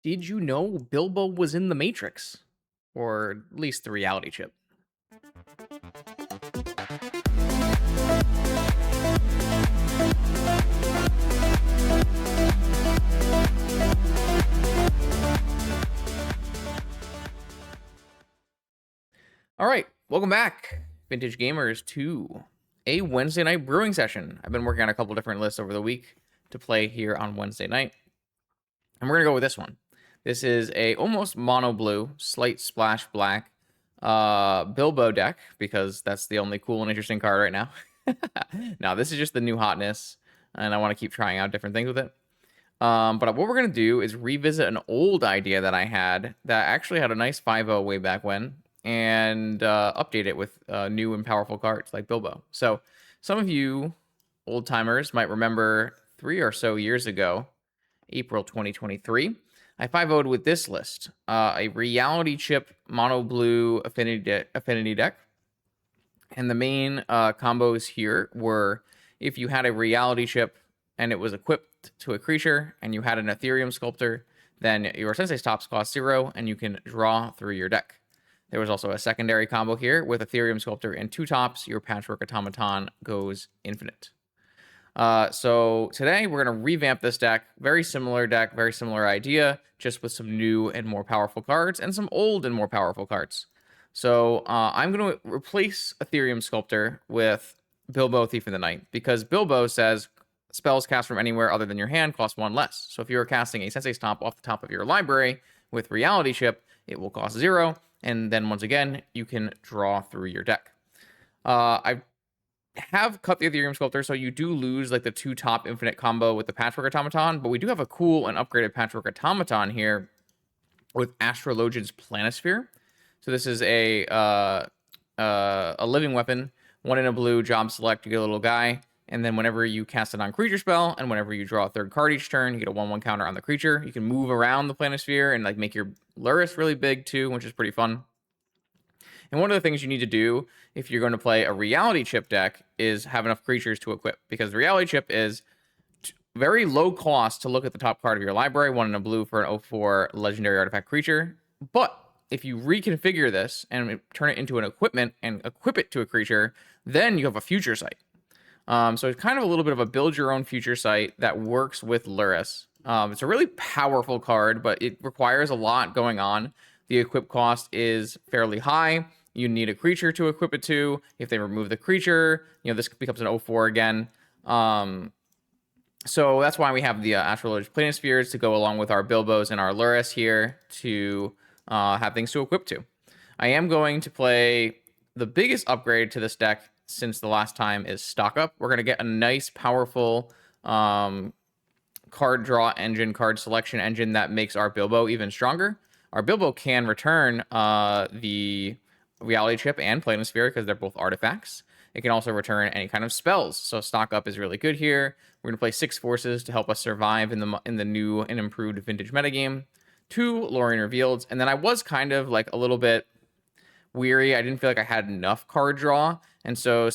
Did you know Bilbo was in the Matrix? Or at least the reality chip? All right, welcome back, Vintage Gamers, to a Wednesday night brewing session. I've been working on a couple different lists over the week to play here on Wednesday night. And we're going to go with this one. This is a almost mono blue, slight splash black Bilbo deck, because that's the only cool and interesting card right now. Now, this is just the new hotness, and I want to keep trying out different things with it. But what we're going to do is revisit an old idea that I had that actually had a nice 5.0 way back when, and update it with new and powerful cards like Bilbo. So some of you old timers might remember 3 or so years ago, April 2023, I 5.0'd with this list, a reality chip mono blue affinity deck. And the main combos here were if you had a reality chip and it was equipped to a creature and you had an Ethereum sculptor, then your Sensei's tops cost 0 and you can draw through your deck. There was also a secondary combo here with Ethereum sculptor and 2 tops. Your Patchwork Automaton goes infinite. So today we're going to revamp this deck. Very similar deck, very similar idea, just with some new and more powerful cards and some old and more powerful cards. So I'm going to replace Ethereum Sculptor with Bilbo Thief in the Night, because Bilbo says spells cast from anywhere other than your hand cost 1 less. So if you are casting a Sensei's Top off the top of your library with Reality Chip, it will cost 0. And then once again, you can draw through your deck. I have cut the Ethereum Sculptor, so you do lose like the 2 top infinite combo with the Patchwork Automaton, but we do have a cool and upgraded Patchwork Automaton here with Astrologian's Planisphere. So this is a living weapon, 1 in a blue, job select, you get a little guy, and then whenever you cast a non-creature spell, and whenever you draw a 3rd card each turn, you get a 1/1 counter on the creature. You can move around the Planisphere and like make your Lurrus really big too, which is pretty fun. And one of the things you need to do if you're going to play a reality chip deck is have enough creatures to equip, because the reality chip is very low cost to look at the top card of your library, 1 in a blue for an 0/4 legendary artifact creature. But if you reconfigure this and turn it into an equipment and equip it to a creature, then you have a future sight. So it's kind of a little bit of a build your own future sight that works with Lurrus. It's a really powerful card, but it requires a lot going on. The equip cost is fairly high. You need a creature to equip it to. If they remove the creature, this becomes an 0/4 again. So that's why we have the Astrologian Planispheres to go along with our Bilbos and our Lurrus here to have things to equip to. I am going to play the biggest upgrade to this deck since the last time is Stock Up. We're going to get a nice, powerful card draw engine, card selection engine that makes our Bilbo even stronger. Our Bilbo can return the Reality Chip and Planisphere because they're both artifacts. It can also return any kind of spells. So Stock Up is really good here. We're going to play 6 forces to help us survive in the new and improved vintage metagame. 2 Lorien Revealed. And then I was kind of like a little bit weary. I didn't feel like I had enough card draw. And so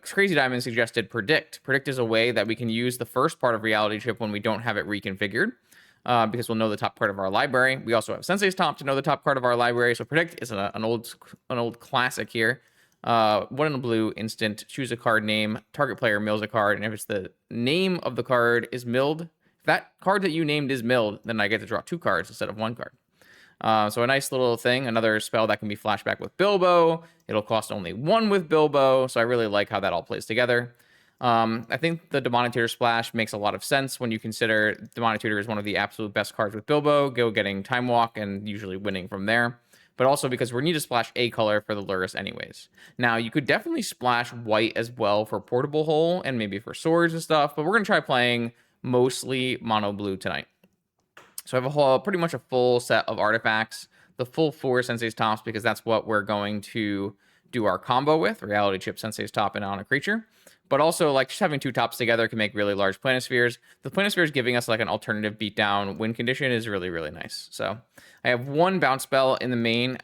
Crazy Diamond suggested Predict. Predict is a way that we can use the first part of Reality Chip when we don't have it reconfigured. Because we'll know the top part of our library. We also have Sensei's Top to know the top part of our library. So Predict is an old classic here. 1 in a blue instant. Choose a card name. Target player mills a card, and if it's the name of the card is milled, if that card that you named is milled, then I get to draw 2 cards instead of 1 card. So a nice little thing. Another spell that can be flashback with Bilbo. It'll cost only 1 with Bilbo. So I really like how that all plays together. I think the Demonic Tutor Splash makes a lot of sense when you consider Demonic Tutor is one of the absolute best cards with Bilbo, getting Time Walk and usually winning from there. But also because we need to splash a color for the Lurrus anyways. Now, you could definitely splash white as well for Portable Hole and maybe for swords and stuff, but we're going to try playing mostly mono blue tonight. So I have pretty much a full set of artifacts, the full 4 Sensei's Tops, because that's what we're going to do our combo with, Reality Chip, Sensei's Top, and on a creature. But also, like, just having 2 tops together can make really large Planispheres. The Planispheres giving us like an alternative beatdown win condition is really, really nice. So I have 1 bounce spell in the main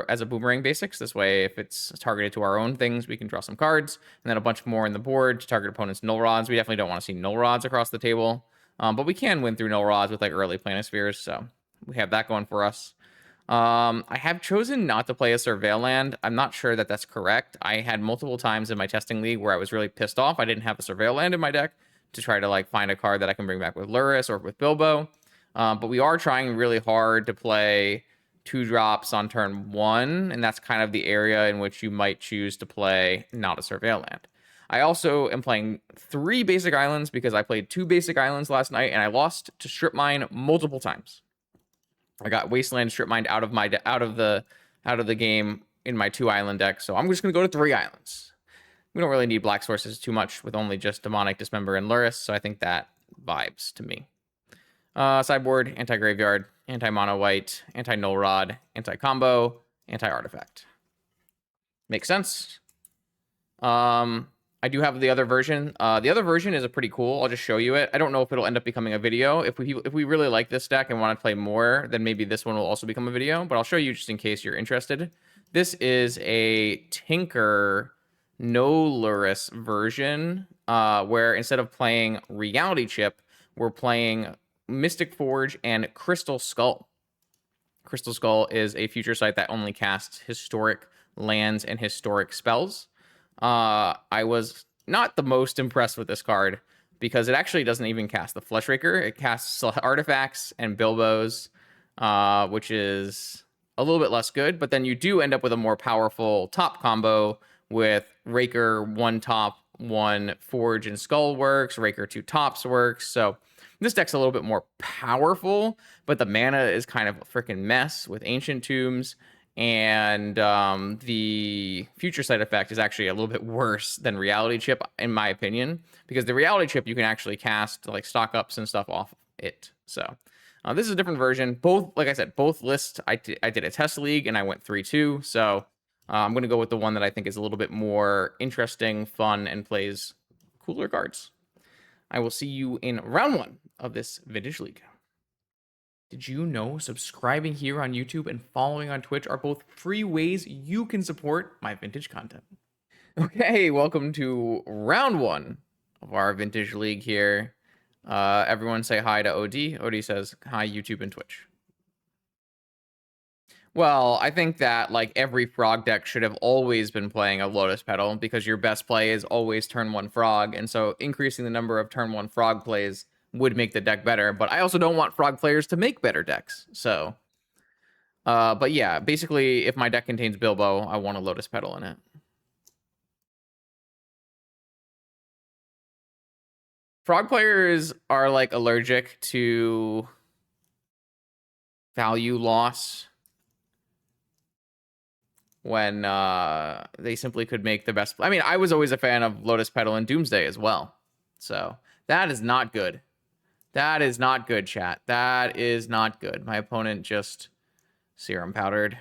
as a boomerang basics. This way, if it's targeted to our own things, we can draw some cards. And then a bunch more in the board to target opponents' null rods. We definitely don't want to see null rods across the table. But we can win through null rods with like early Planispheres. So we have that going for us. I have chosen not to play a Surveil land. I'm not sure that that's correct. I had multiple times in my testing league where I was really pissed off. I didn't have a Surveil land in my deck to try to like find a card that I can bring back with Lurrus or with Bilbo. But we are trying really hard to play 2-drops on turn 1, and that's kind of the area in which you might choose to play not a Surveil land. I also am playing 3 basic islands because I played 2 basic islands last night and I lost to Strip Mine multiple times. I got Wasteland Strip Mine out of the game in my 2 island deck, so I'm just gonna go to 3 islands. We don't really need black sources too much with only just Demonic Dismember and Lurrus, so I think that vibes to me. Sideboard, anti-graveyard, anti-mono white, anti-null rod, anti-combo, anti-artifact. Makes sense. I do have the other version. The other version is a pretty cool. I'll just show you it. I don't know if it'll end up becoming a video. If we really like this deck and want to play more, then maybe this one will also become a video. But I'll show you just in case you're interested. This is a Tinker no Lurrus version, where instead of playing Reality Chip, we're playing Mystic Forge and Crystal Skull. Crystal Skull is a future sight that only casts historic lands and historic spells. I was not the most impressed with this card because it actually doesn't even cast the Flesh Raker. It casts artifacts and Bilbos, which is a little bit less good, but then you do end up with a more powerful top combo with Raker 1 top, 1 Forge and Skull works, Raker 2 tops works. So this deck's a little bit more powerful, but the mana is kind of a freaking mess with Ancient Tombs. And the future sight effect is actually a little bit worse than Reality Chip, in my opinion, because the Reality Chip you can actually cast like stock ups and stuff off it. So this is a different version. Both, like I said, both lists I did a test league and I went 3-2. So I'm going to go with the one that I think is a little bit more interesting, fun, and plays cooler cards. I will see you in round 1 of this Vintage League. Did you know subscribing here on YouTube and following on Twitch are both free ways you can support my vintage content? Okay, welcome to round 1 of our Vintage League here. Everyone say hi to OD. OD says hi, YouTube and Twitch. Well, I think that like every frog deck should have always been playing a Lotus Petal because your best play is always turn 1 frog. And so increasing the number of turn 1 frog plays would make the deck better, but I also don't want frog players to make better decks. So, but yeah, basically, if my deck contains Bilbo, I want a Lotus Petal in it. Frog players are like allergic to value loss when they simply could make the best. I mean, I was always a fan of Lotus Petal and Doomsday as well. So that is not good. That is not good, chat. That is not good. My opponent just Serum Powdered.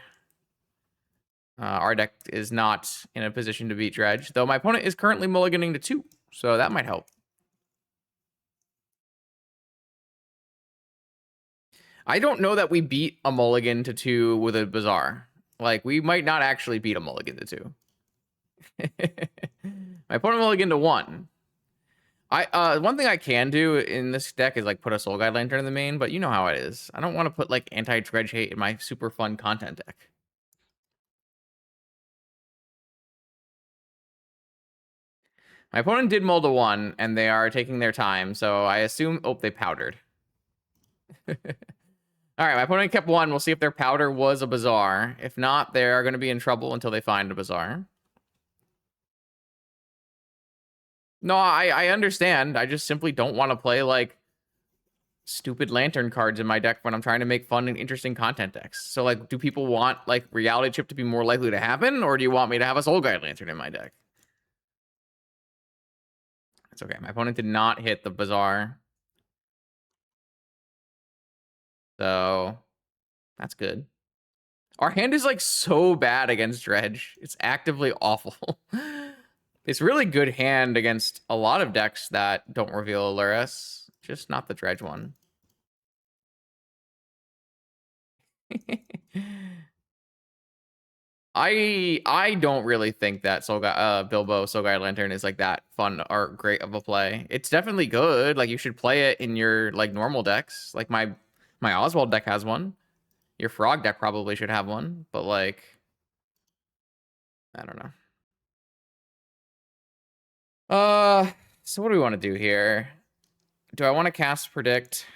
Our deck is not in a position to beat Dredge, though my opponent is currently mulliganing to 2, so that might help. I don't know that we beat a mulligan to 2 with a Bazaar. Like, we might not actually beat a mulligan to 2. My opponent mulligan to 1. One thing I can do in this deck is like put a Soul Guide Lantern in the main, but you know how it is. I don't want to put like anti-Dredge hate in my super fun content deck. My opponent did mull to 1, and they are taking their time, so I assume... Oh, they powdered. All right, my opponent kept 1. We'll see if their powder was a Bazaar. If not, they are going to be in trouble until they find a Bazaar. No, I understand. I just simply don't want to play, like, stupid lantern cards in my deck when I'm trying to make fun and interesting content decks. So, like, do people want, like, Reality Chip to be more likely to happen? Or do you want me to have a Soul Guide Lantern in my deck? It's okay. My opponent did not hit the Bazaar. So, that's good. Our hand is, like, so bad against Dredge. It's actively awful. It's really good hand against a lot of decks that don't reveal Lurrus, just not the Dredge one. I don't really think that Bilbo Soul Guide Lantern is like that fun or great of a play. It's definitely good. Like, you should play it in your like normal decks. Like my My Oswald deck has one. Your Frog deck probably should have one, but like, I don't know. So what do we want to do here? Do I want to cast Predict?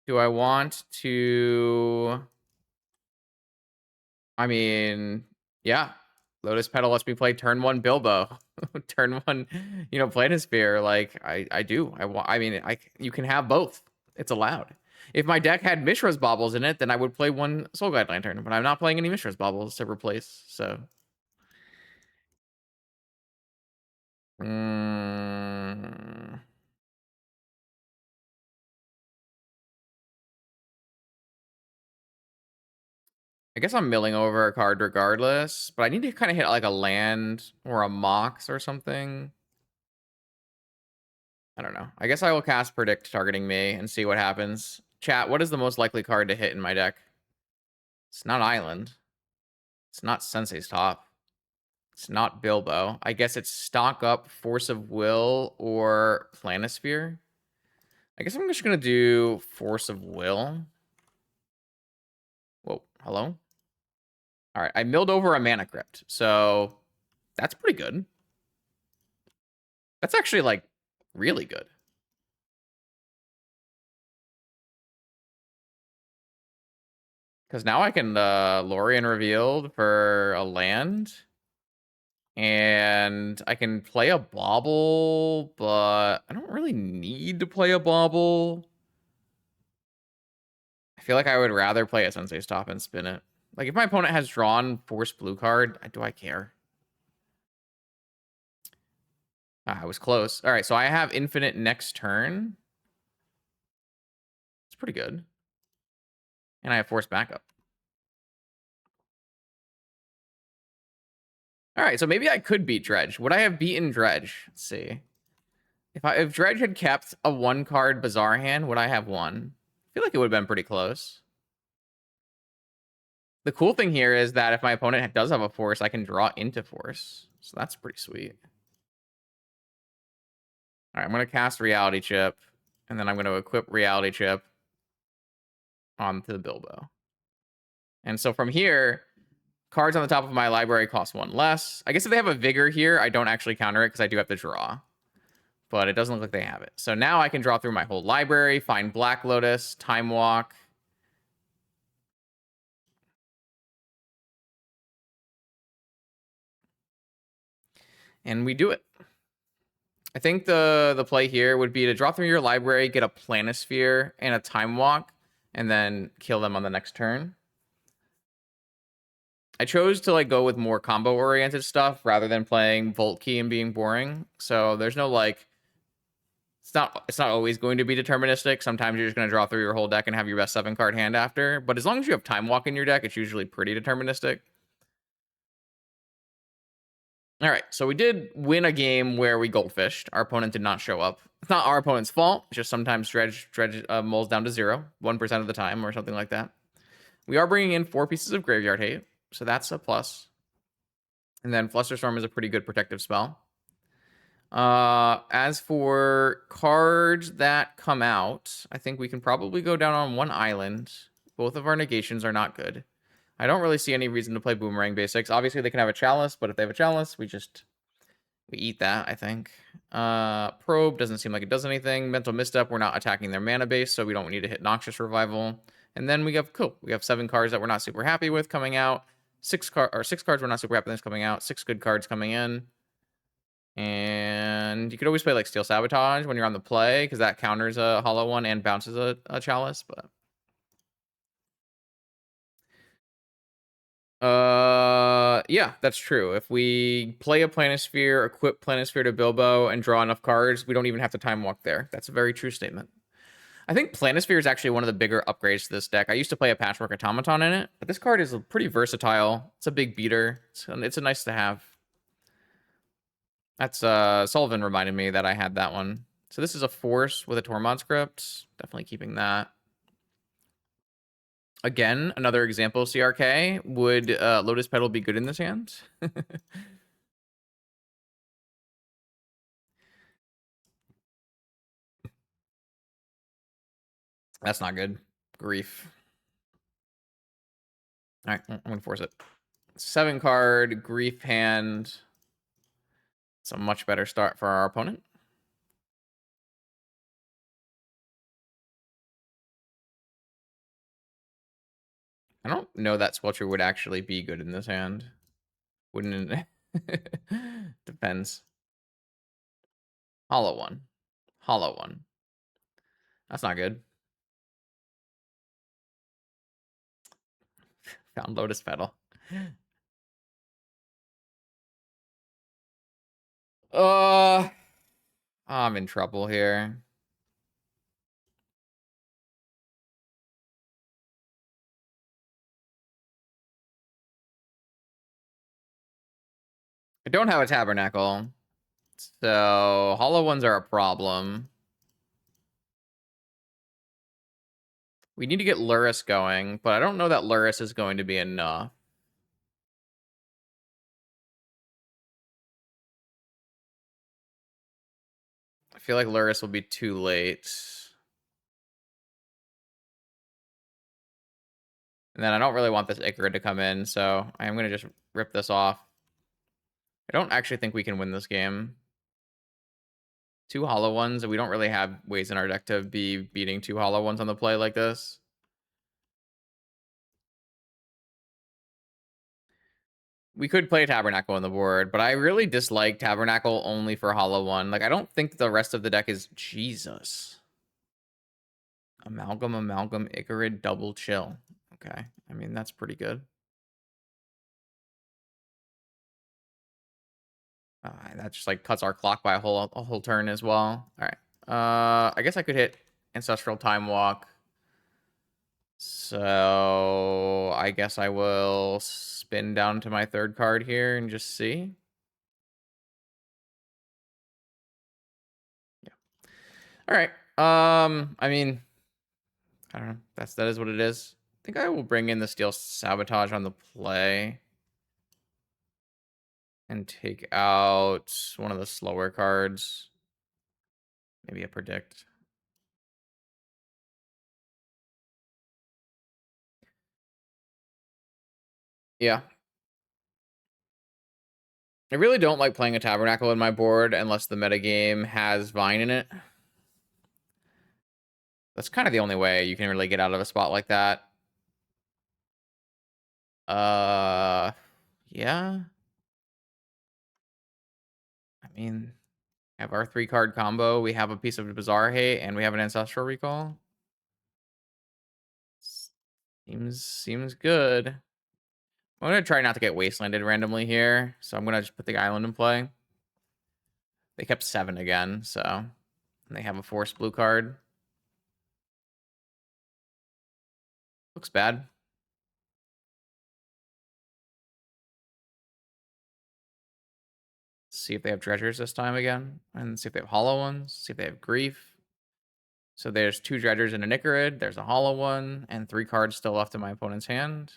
Do I want to... I mean, yeah. Lotus Petal lets me play turn 1 Bilbo. Turn 1, Planisphere. Like, I do. I mean, you can have both. It's allowed. If my deck had Mishra's Baubles in it, then I would play one Soul Guide Lantern, but I'm not playing any Mishra's Baubles to replace, so... I guess I'm milling over a card regardless, but I need to kind of hit like a land or a Mox or something. I don't know. I guess I will cast Predict targeting me and see what happens. Chat, what is the most likely card to hit in my deck? It's not Island. It's not Sensei's Top. It's not Bilbo. I guess it's Stock Up, Force of Will, or Planisphere. I guess I'm just going to do Force of Will. Whoa, hello? All right, I milled over a Mana Crypt, so that's pretty good. That's actually, like, really good. Because now I can Lorien Revealed for a land. And I can play a Bauble, but I don't really need to play a Bauble. I feel like I would rather play a Sensei's Top and spin it. Like, if my opponent has drawn Force Blue card, do I care? I was close. All right, so I have Infinite next turn. It's pretty good. And I have Force Backup. All right, so maybe I could beat Dredge. Would I have beaten Dredge? Let's see. If Dredge had kept a 1-card Bazaar hand, would I have won? I feel like it would have been pretty close. The cool thing here is that if my opponent does have a Force, I can draw into Force. So that's pretty sweet. All right, I'm going to cast Reality Chip, and then I'm going to equip Reality Chip onto the Bilbo. And so from here, cards on the top of my library cost 1 less. I guess if they have a Vigor here, I don't actually counter it because I do have to draw. But it doesn't look like they have it. So now I can draw through my whole library, find Black Lotus, Time Walk. And we do it. I think the play here would be to draw through your library, get a Planisphere and a Time Walk, and then kill them on the next turn. I chose to like go with more combo oriented stuff rather than playing Volt Key and being boring. So there's no like it's not always going to be deterministic. Sometimes you're just going to draw through your whole deck and have your best 7-card hand after. But as long as you have Time Walk in your deck, it's usually pretty deterministic. All right, so we did win a game where we goldfished. Our opponent did not show up. It's not our opponent's fault. It's just sometimes Dredge mulls down to 0, 1% of the time or something like that. We are bringing in 4 pieces of Graveyard Hate, so that's a plus. And then Flusterstorm is a pretty good protective spell. As for cards that come out, I think we can probably go down on one island. Both of our negations are not good. I don't really see any reason to play Boomerang Basics. Obviously, they can have a Chalice, but if they have a Chalice, we eat that, I think. Probe doesn't seem like it does anything. Mental Misstep, we're not attacking their mana base, so we don't need to hit Noxious Revival. And then we have 7 cards that we're not super happy with coming out. 6 cards we're not super happy with coming out. 6 good cards coming in. And you could always play like Steel Sabotage when you're on the play, because that counters a hollow one and bounces a Chalice, but yeah, that's true. If we play a Planisphere, equip Planisphere to Bilbo, and draw enough cards, we don't even have to Time Walk there. That's a very true statement. I think Planisphere is actually one of the bigger upgrades to this deck. I used to play a Patchwork Automaton in it, but this card is pretty versatile. It's a big beater. It's a nice to have. That's Sullivan reminded me that I had that one. So this is a Force with a Tormod script. Definitely keeping that. Again, another example, CRK. Would Lotus Petal be good in this hand? That's not good. Grief. All right, I'm gonna force it. 7 card, grief hand. It's a much better start for our opponent. I don't know that Squelcher would actually be good in this hand. Wouldn't it? Depends. Hollow one. Hollow one. That's not good. Found Lotus Petal. I'm in trouble here. I don't have a Tabernacle. So hollow ones are a problem. We need to get Lurrus going, but I don't know that Lurrus is going to be enough. I feel like Lurrus will be too late. And then I don't really want this Icarid to come in, so I am going to just rip this off. I don't actually think we can win this game. 2 hollow ones, and we don't really have ways in our deck to be beating 2 hollow ones on the play like this. We could play Tabernacle on the board, but I really dislike Tabernacle only for hollow one. Like, I don't think the rest of the deck is... Jesus. Amalgam, Icarid, double chill. Okay. I mean, that's pretty good. That just, like, cuts our clock by a whole turn as well. All right. I guess I could hit Ancestral Time Walk. So I guess I will spin down to my 3rd card here and just see. Yeah. All right. I mean, I don't know. That is what it is. I think I will bring in the Steel Sabotage on the play and take out one of the slower cards. Maybe a Predict. Yeah. I really don't like playing a Tabernacle in my board unless the metagame has Vine in it. That's kind of the only way you can really get out of a spot like that. Yeah. I mean, have our 3-card combo. We have a piece of Bizarre Hate, and we have an Ancestral Recall. Seems good. I'm gonna try not to get Wastelanded randomly here, so I'm gonna just put the island in play. They kept 7 again, so and they have a force blue card. Looks bad. See if they have Dredgers this time again, and see if they have hollow ones. See if they have Grief. So there's 2 Dredgers and a Icarid. There's a hollow one, and 3 cards still left in my opponent's hand.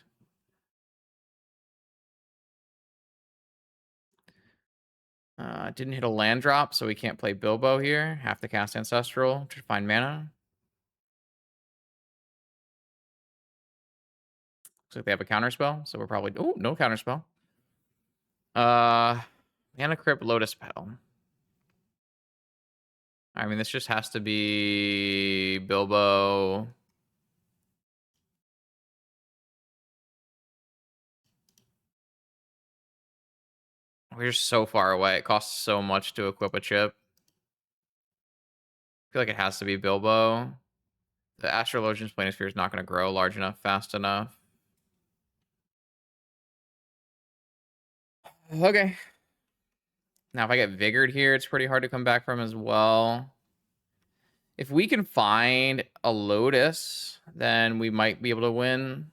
Didn't hit a land drop, so we can't play Bilbo here. Have to cast Ancestral to find mana. Looks like they have a counterspell, so we're probably... Oh, no counterspell. Mana Crypt, Lotus Petal. I mean, this just has to be Bilbo. We're just so far away. It costs so much to equip a chip. I feel like it has to be Bilbo. The Astrologian's Planisphere is not going to grow large enough, fast enough. Okay. Now, if I get Vigored here, it's pretty hard to come back from as well. If we can find a Lotus, then we might be able to win.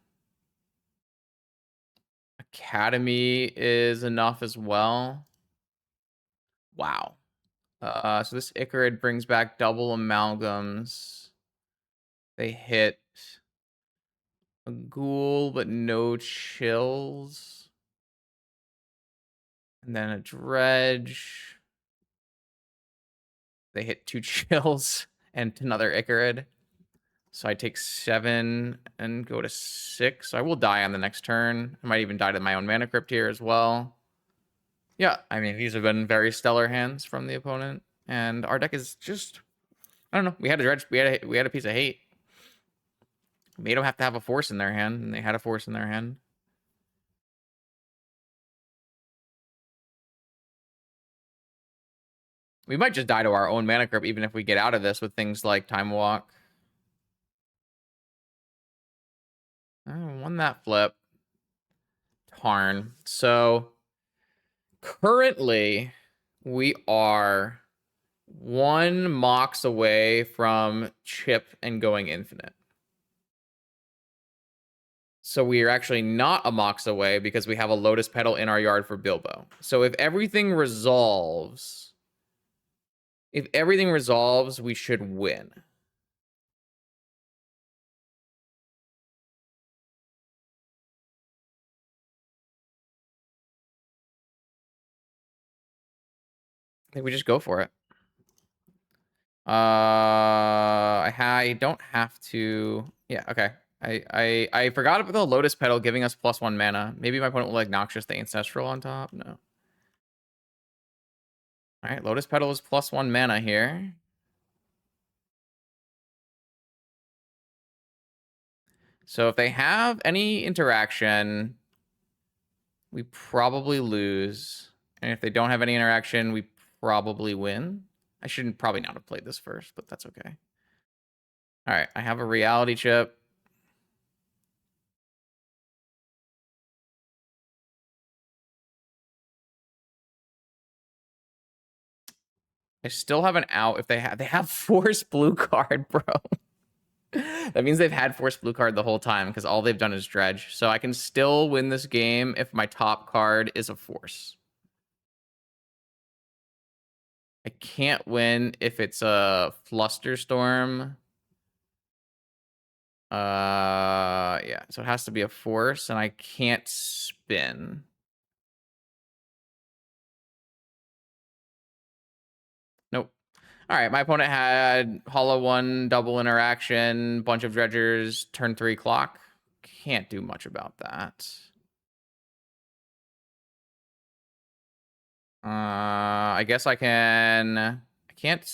Academy is enough as well. Wow. So this Icarid brings back double amalgams. They hit a ghoul, but no chills. And then a Dredge. They hit 2 chills and another Icarid. So I take 7 and go to 6. I will die on the next turn. I might even die to my own mana crypt here as well. Yeah, I mean, these have been very stellar hands from the opponent. And our deck is just, I don't know. We had a dredge. We had a piece of hate. Made them have to have a force in their hand, and they had a force in their hand. We might just die to our own mana crypt, even if we get out of this with things like Time Walk. Won that flip. Tarn. So currently we are 1 Mox away from chip and going infinite. So we are actually not a Mox away because we have a Lotus Petal in our yard for Bilbo. So if everything resolves, we should win. I think we just go for it. I don't have to. Yeah, okay. I forgot about the Lotus Petal giving us +1 mana. Maybe my opponent will like Noxious the Ancestral on top. No. All right, Lotus Petal is +1 mana here. So if they have any interaction, we probably lose. And if they don't have any interaction, we probably win. I shouldn't probably not have played this first, but that's okay. All right, I have a reality chip. I still have an out if they have Force Blue card, bro. That means they've had Force Blue card the whole time because all they've done is Dredge. So I can still win this game if my top card is a Force. I can't win if it's a Flusterstorm. Yeah, so it has to be a Force, and I can't spin. Nope. All right, my opponent had Hollow 1, double interaction, bunch of Dredgers, turn 3 clock. Can't do much about that. I guess I can. I can't.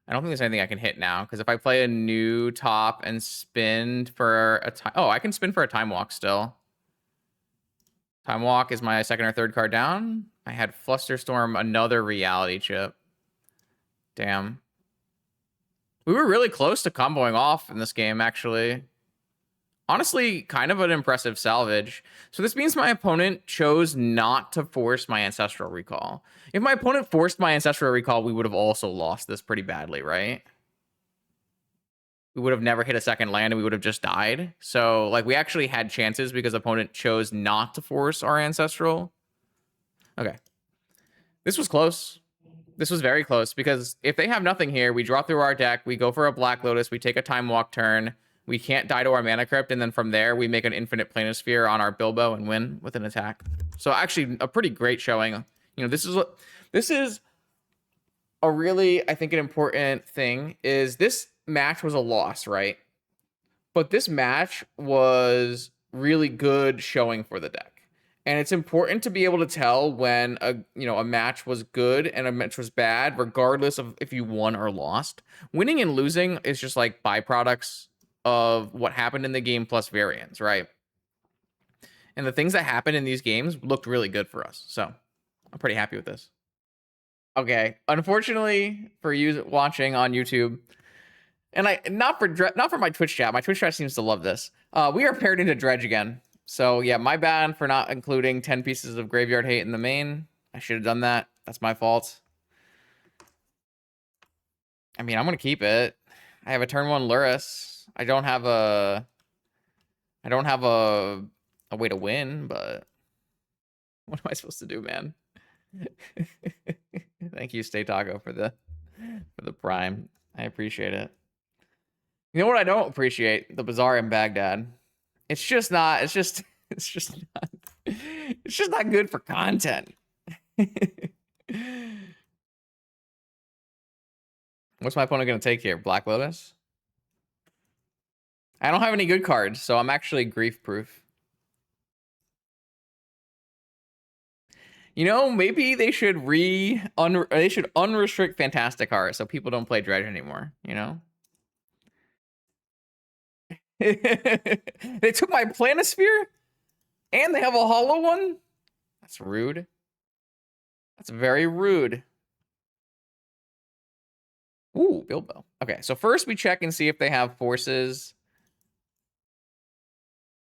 I don't think there's anything I can hit now because if I play a new top and spin for a time, oh, I can spin for a Time Walk still. Time Walk is my second or third card down. I had Flusterstorm, another reality chip. Damn. We were really close to comboing off in this game, actually. Honestly, kind of an impressive salvage. So this means my opponent chose not to force my Ancestral Recall. If my opponent forced my Ancestral Recall, we would have also lost this pretty badly, right? We would have never hit a second land and we would have just died. So, like, we actually had chances because opponent chose not to force our Ancestral. Okay. This was close. This was very close because if they have nothing here, we draw through our deck, we go for a Black Lotus, we take a Time Walk turn, we can't die to our Mana Crypt, and then from there, we make an infinite Planisphere on our Bilbo and win with an attack. So actually, a pretty great showing. You know, this is a really, I think, an important thing is this match was a loss, right? But this match was really good showing for the deck. And it's important to be able to tell when a match was good and a match was bad, regardless of if you won or lost. Winning and losing is just like byproducts of what happened in the game plus variance, right? And the things that happened in these games looked really good for us. So I'm pretty happy with this. Okay. Unfortunately for you watching on YouTube, and not for my Twitch chat. My Twitch chat seems to love this. We are paired into Dredge again. So yeah, my bad for not including 10 pieces of Graveyard Hate in the main. I should have done that. That's my fault. I mean, I'm gonna keep it. I have a turn 1 Lurrus. I don't have a way to win, but what am I supposed to do, man? Thank you, Stay Taco, for the prime. I appreciate it. You know what I don't appreciate? The Bazaar in Baghdad. It's just not good for content. What's my opponent gonna take here? Black Lotus? I don't have any good cards, so I'm actually grief proof. You know, maybe they should unrestrict Fantastic Heart so people don't play Dredge anymore, you know? They took my Planisphere and they have a hollow one? That's rude. That's very rude. Ooh, Bilbo. Okay, so first we check and see if they have forces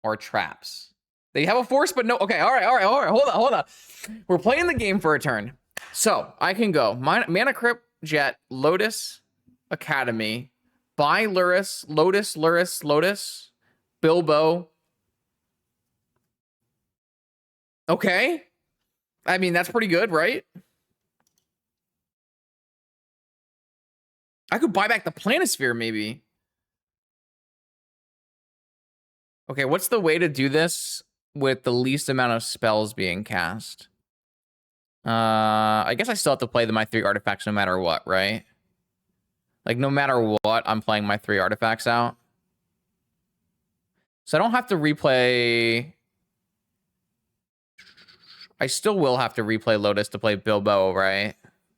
or traps. They have a force, but no. Okay, all right. Hold on. We're playing the game for a turn. So I can go Mana Crypt, Jet, Lotus, Academy, buy Lurrus, Lotus, Bilbo. Okay. I mean, that's pretty good, right? I could buy back the Planisphere, maybe. Okay, what's the way to do this with the least amount of spells being cast? I guess I still have to play my 3 artifacts no matter what, right? Like, no matter what, I'm playing my 3 artifacts out. So I don't have to replay... I still will have to replay Lotus to play Bilbo, right?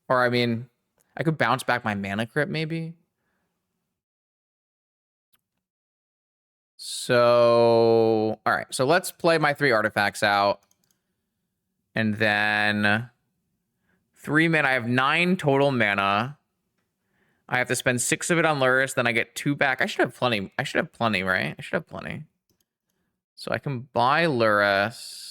Or, I mean, I could bounce back my Mana Crypt, maybe? So... Alright, so let's play my 3 artifacts out. And then... 3 mana. I have 9 total mana. I have to spend 6 of it on Lurrus, then I get 2 back. I should have plenty, right? I should have plenty. So I can buy Lurrus.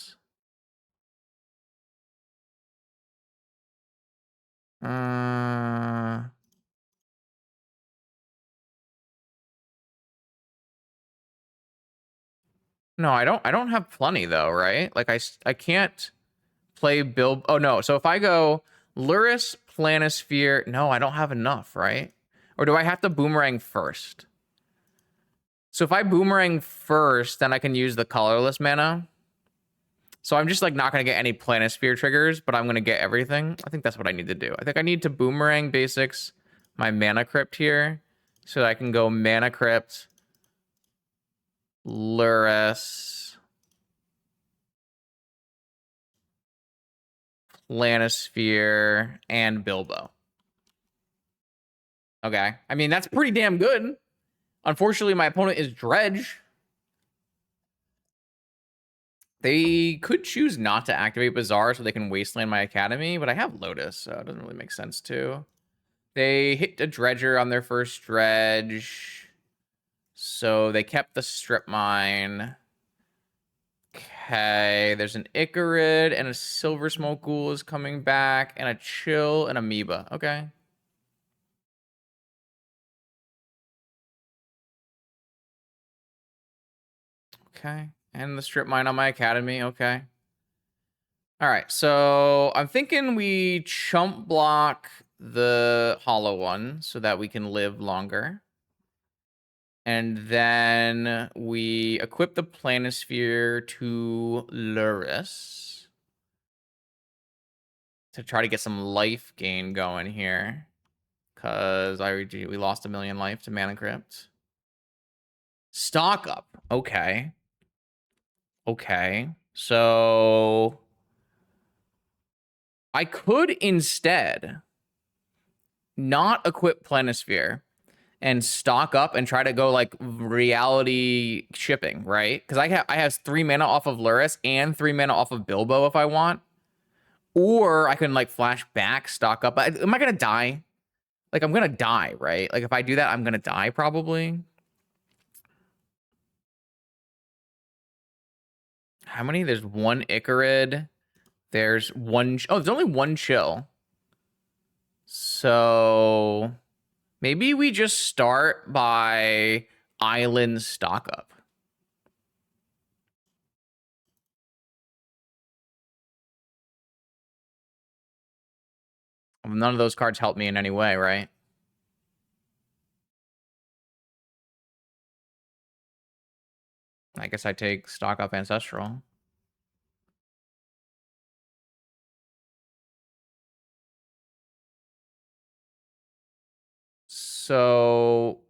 No, I don't have plenty though, right? Like I can't play Bilbo. Oh no, so if I go Lurrus, Planisphere, no, I don't have enough, right? Or do I have to boomerang first? So if I boomerang first, then I can use the colorless mana. So I'm just like not going to get any Planisphere triggers, but I'm going to get everything. I think that's what I need to do. I think I need to boomerang basics my Mana Crypt here so that I can go Mana Crypt, Lurrus, Planisphere, and Bilbo. Okay. I mean, that's pretty damn good. Unfortunately, my opponent is Dredge. They could choose not to activate Bazaar so they can wasteland my Academy, but I have Lotus, so it doesn't really make sense too. They hit a Dredger on their first Dredge, so they kept the Strip Mine. Okay, there's an Icarid and a Silver Smoke Ghoul is coming back, and a Chill and Amoeba. Okay. Okay, and the Strip Mine on my Academy. Okay. All right, so I'm thinking we chump block the hollow one so that we can live longer. And then we equip the Planisphere to Lurrus to try to get some life gain going here. Because we lost 1 million life to Mana Crypt. Stock up. Okay. Okay. So I could instead not equip Planisphere and stock up and try to go like reality shipping, right? Because I have 3 mana off of Lurrus and 3 mana off of Bilbo if I want. Or I can like flash back, stock up. Am I gonna die? Like I'm gonna die, right? Like if I do that, I'm gonna die probably. How many? There's 1 Icarid. There's 1. Oh, there's only 1 Chill. So maybe we just start by Island stock up. None of those cards help me in any way, right? I guess I take stock up Ancestral. So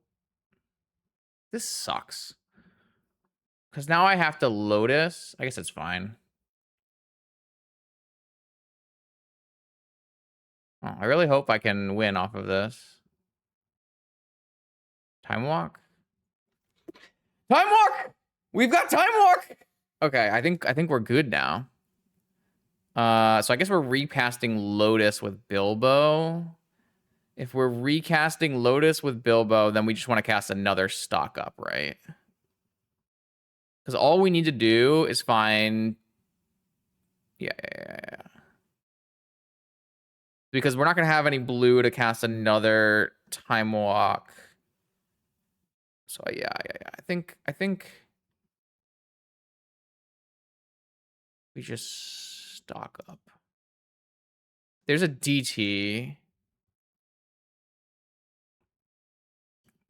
this sucks. Because now I have to Lotus. I guess it's fine. Oh, I really hope I can win off of this. Time Walk? Time Walk! We've got Time Walk! Okay, I think we're good now. So I guess we're recasting Lotus with Bilbo. If we're recasting Lotus with Bilbo, then we just want to cast another stock up, right? Because all we need to do is find... Yeah. Because we're not going to have any blue to cast another Time Walk. So yeah. I think we just stock up. There's a DT.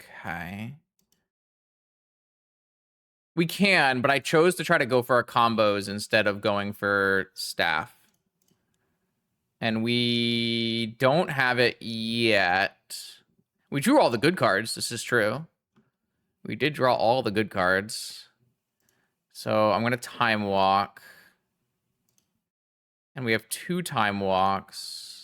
Okay. We can, but I chose to try to go for our combos instead of going for staff. And we don't have it yet. We drew all the good cards. This is true. We did draw all the good cards. So I'm going to Time Walk. And we have 2 Time Walks.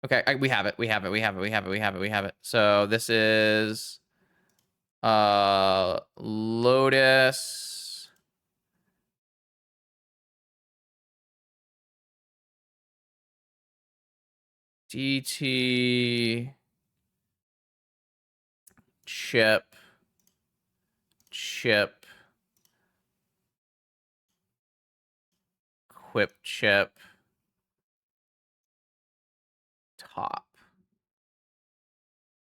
Okay, we have it. We have it. So this is Lotus. DT. Chip. Quip chip. Top.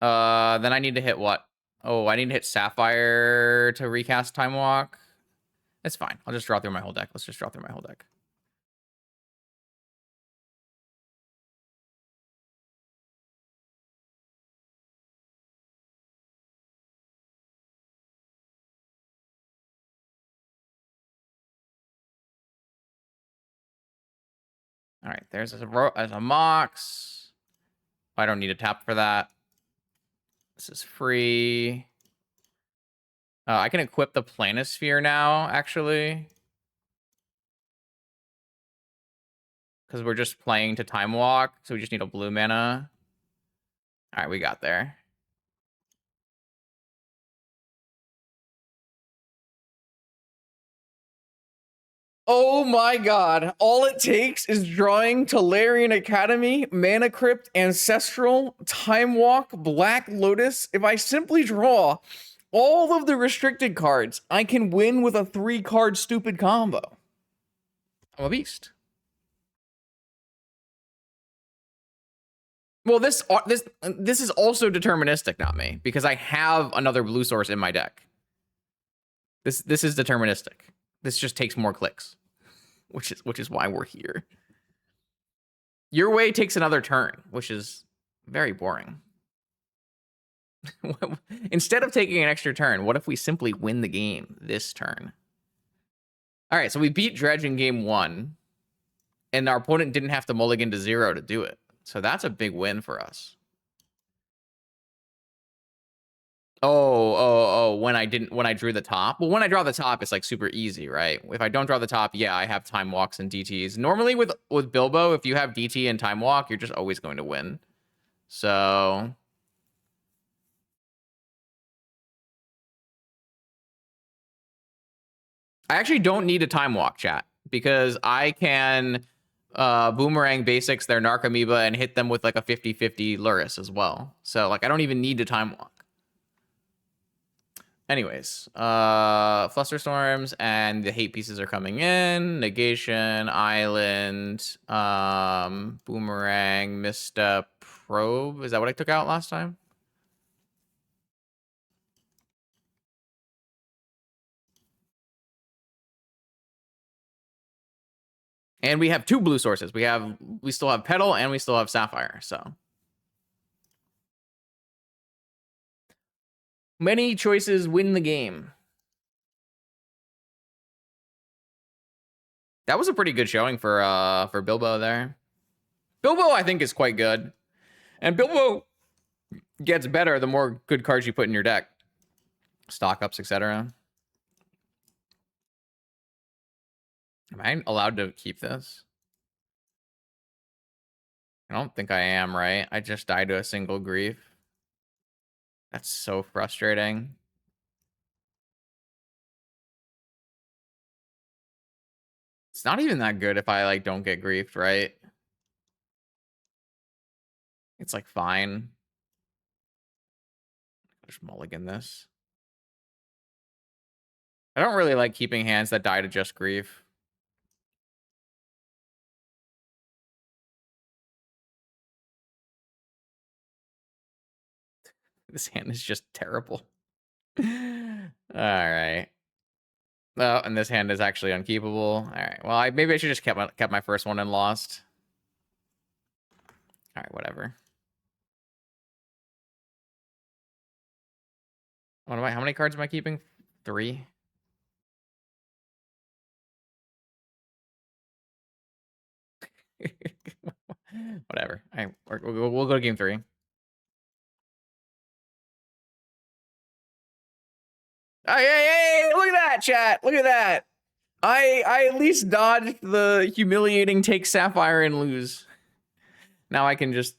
Then I need to hit what? Oh, I need to hit Sapphire to recast Time Walk. It's fine. I'll just draw through my whole deck. Let's just draw through my whole deck. All right, there's a Mox. I don't need to tap for that. This is free. I can equip the Planisphere now, actually. Because we're just playing to Time Walk, so we just need a blue mana. All right, we got there. Oh my god. All it takes is drawing Tolarian Academy, Mana Crypt, Ancestral, Time Walk, Black Lotus. If I simply draw all of the restricted cards, I can win with a 3-card stupid combo. I'm a beast. Well, this is also deterministic, not me, because I have another blue source in my deck. This is deterministic. This just takes more clicks, which is why we're here. Your way takes another turn, which is very boring. Instead of taking an extra turn, what if we simply win the game this turn? All right, so we beat Dredge in game 1, and our opponent didn't have to mulligan to 0 to do it. So that's a big win for us. Oh, when I drew the top. Well, when I draw the top, it's like super easy, right? If I don't draw the top, yeah, I have Time Walks and DTs. Normally with Bilbo, if you have DT and Time Walk, you're just always going to win. So I actually don't need a Time Walk, chat, because I can boomerang basics their Narcomoeba and hit them with like a 50-50 Lurrus as well. So like I don't even need to Time Walk. Anyways, Flusterstorms and the hate pieces are coming in. Negation, Island, Boomerang, Misstep, Probe. Is that what I took out last time? And we have 2 blue sources. We still have Petal and we still have Sapphire, so. Many choices win the game. That was a pretty good showing for Bilbo there. Bilbo, I think, is quite good. And Bilbo gets better the more good cards you put in your deck. Stock ups, etc. Am I allowed to keep this? I don't think I am, right? I just died to a single grief. That's so frustrating. It's not even that good if I, like, don't get griefed, right? It's, like, fine. Just mulligan this. I don't really like keeping hands that die to just grief. This hand is just terrible. Alright. Oh, and this hand is actually unkeepable. Alright, well, maybe I should just kept my first one and lost. Alright, whatever. How many cards am I keeping? 3? Whatever. We'll go to game 3. Hey, look at that, chat. Look at that. I at least dodged the humiliating take Sapphire and lose. Now I can just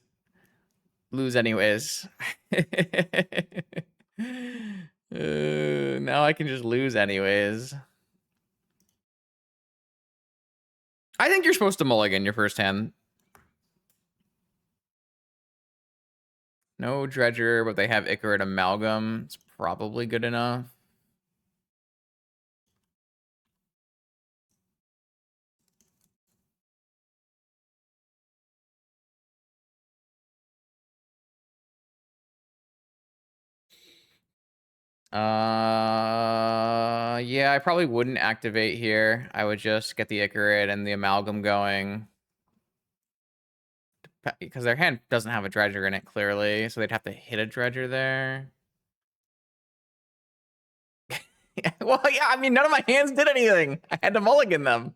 lose anyways. Now I can just lose anyways. I think you're supposed to mulligan your first hand. No Dredger, but they have Icarid Amalgam. It's probably good enough. Yeah, I probably wouldn't activate here. I would just get the Icarid and the Amalgam going. Because their hand doesn't have a Dredger in it, clearly. So they'd have to hit a Dredger there. Well, yeah, I mean, none of my hands did anything. I had to mulligan them.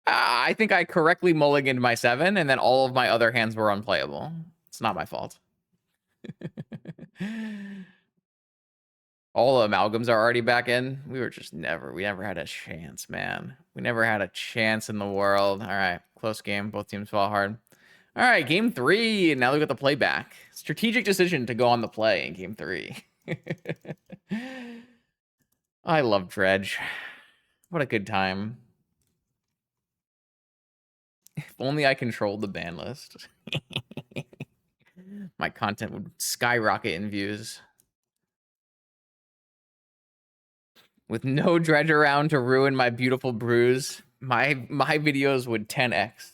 I think I correctly mulliganed my 7, and then all of my other hands were unplayable. It's not my fault. All the amalgams are already back in. We never had a chance, man. We never had a chance in the world. All right, close game. Both teams fought hard. All right, game 3. Now we got the playback. Strategic decision to go on the play in game 3. I love Dredge. What a good time. If only I controlled the ban list. My content would skyrocket in views. With no Dredge around to ruin my beautiful brews, my videos would 10x.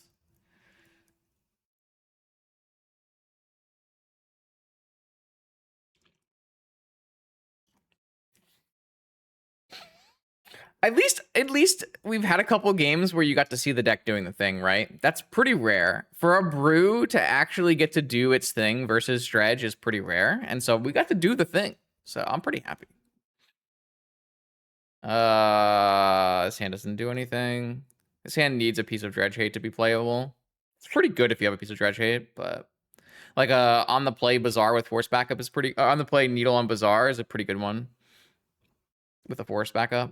At least we've had a couple games where you got to see the deck doing the thing, right? That's pretty rare. For a brew to actually get to do its thing versus Dredge is pretty rare. And so we got to do the thing. So I'm pretty happy. This hand doesn't do anything. This hand needs a piece of Dredge Hate to be playable. It's pretty good if you have a piece of Dredge Hate, but like on the play Bazaar with force backup is pretty. On the play Needle on Bazaar is a pretty good one with a force backup.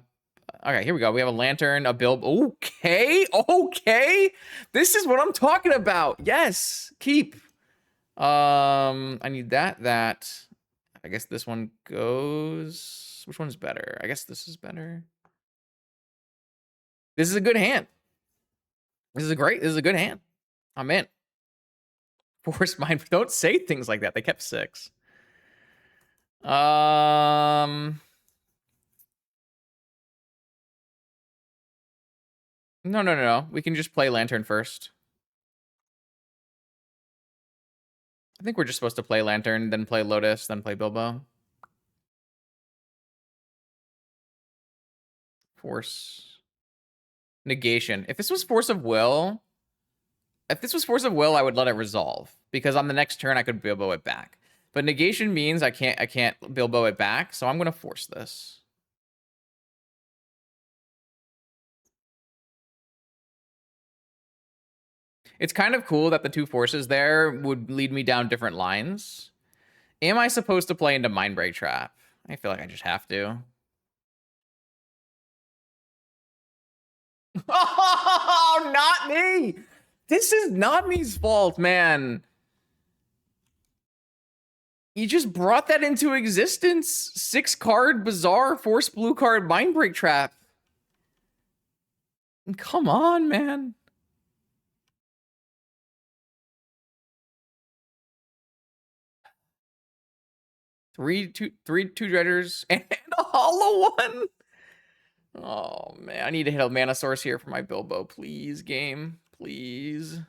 Okay, here we go. We have a Lantern, a Bilbo. Okay. This is what I'm talking about. Yes, keep. I need that. I guess this one goes. Which one's better? I guess this is better. This is a good hand. This is a good hand. I'm in. Force Mind. Don't say things like that. They kept 6. No. We can just play Lantern first. I think we're just supposed to play Lantern, then play Lotus, then play Bilbo. Force. Negation. If this was Force of Will, I would let it resolve. Because on the next turn, I could Bilbo it back. But negation means I can't Bilbo it back, so I'm gonna force this. It's kind of cool that the two forces there would lead me down different lines. Am I supposed to play into Mindbreak Trap? I feel like I just have to. Oh, not me! This is not me's fault, man. You just brought that into existence. 6-card Bizarre, Force blue card Mindbreak Trap. Come on, man. Three two dredgers and a hollow one. Oh man, I need to hit a mana source here for my Bilbo, please, game, please.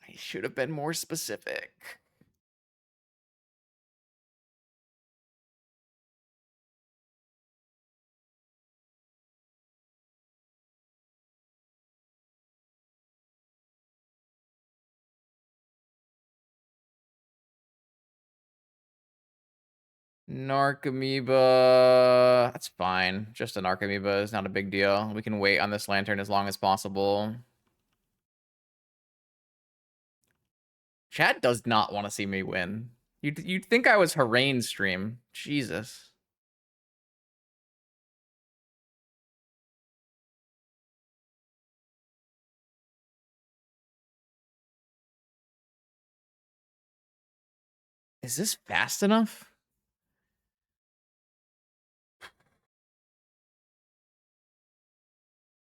I should have been more specific. Narcomoeba. That's fine. Just a Narcomoeba is not a big deal. We can wait on this lantern as long as possible. Chat does not want to see me win. You'd think I was Harane's stream. Jesus. Is this fast enough?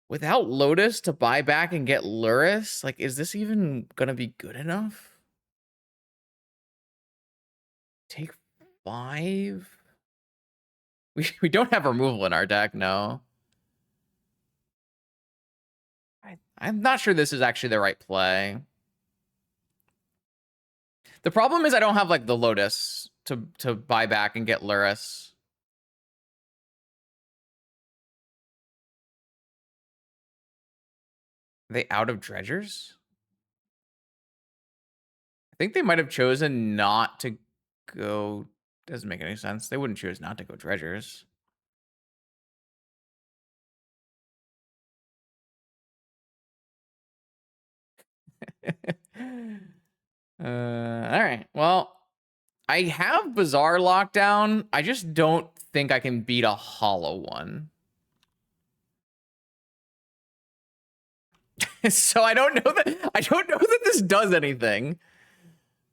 Without Lotus to buy back and get Lurrus? Like, is this even gonna be good enough? Take 5? We don't have removal in our deck, no. I'm not sure this is actually the right play. The problem is I don't have, like, the Lotus to buy back and get Lurrus. Are they out of Dredgers? I think they might have chosen not to go... Doesn't make any sense. They wouldn't choose not to go Dredgers. All right. Well, I have Bizarre Lockdown. I just don't think I can beat a hollow one. So I don't know that this does anything.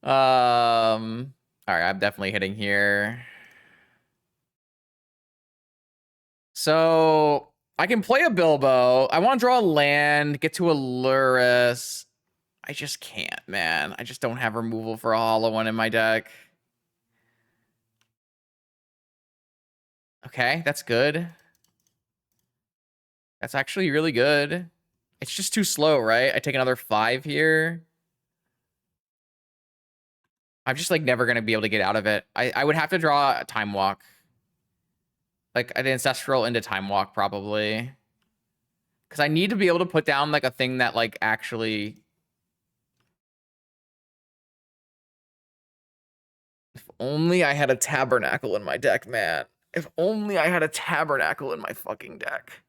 All right, I'm definitely hitting here. So I can play a Bilbo. I want to draw a land, get to a Lurrus. I just can't, man. I just don't have removal for a hollow one in my deck. Okay, that's good. That's actually really good. It's just too slow, right? I take another 5 here. I'm just, like, never going to be able to get out of it. I would have to draw a Time Walk. Like, an Ancestral into Time Walk, probably. Because I need to be able to put down, like, a thing that, like, actually... If only I had a Tabernacle in my deck, man. If only I had a Tabernacle in my fucking deck.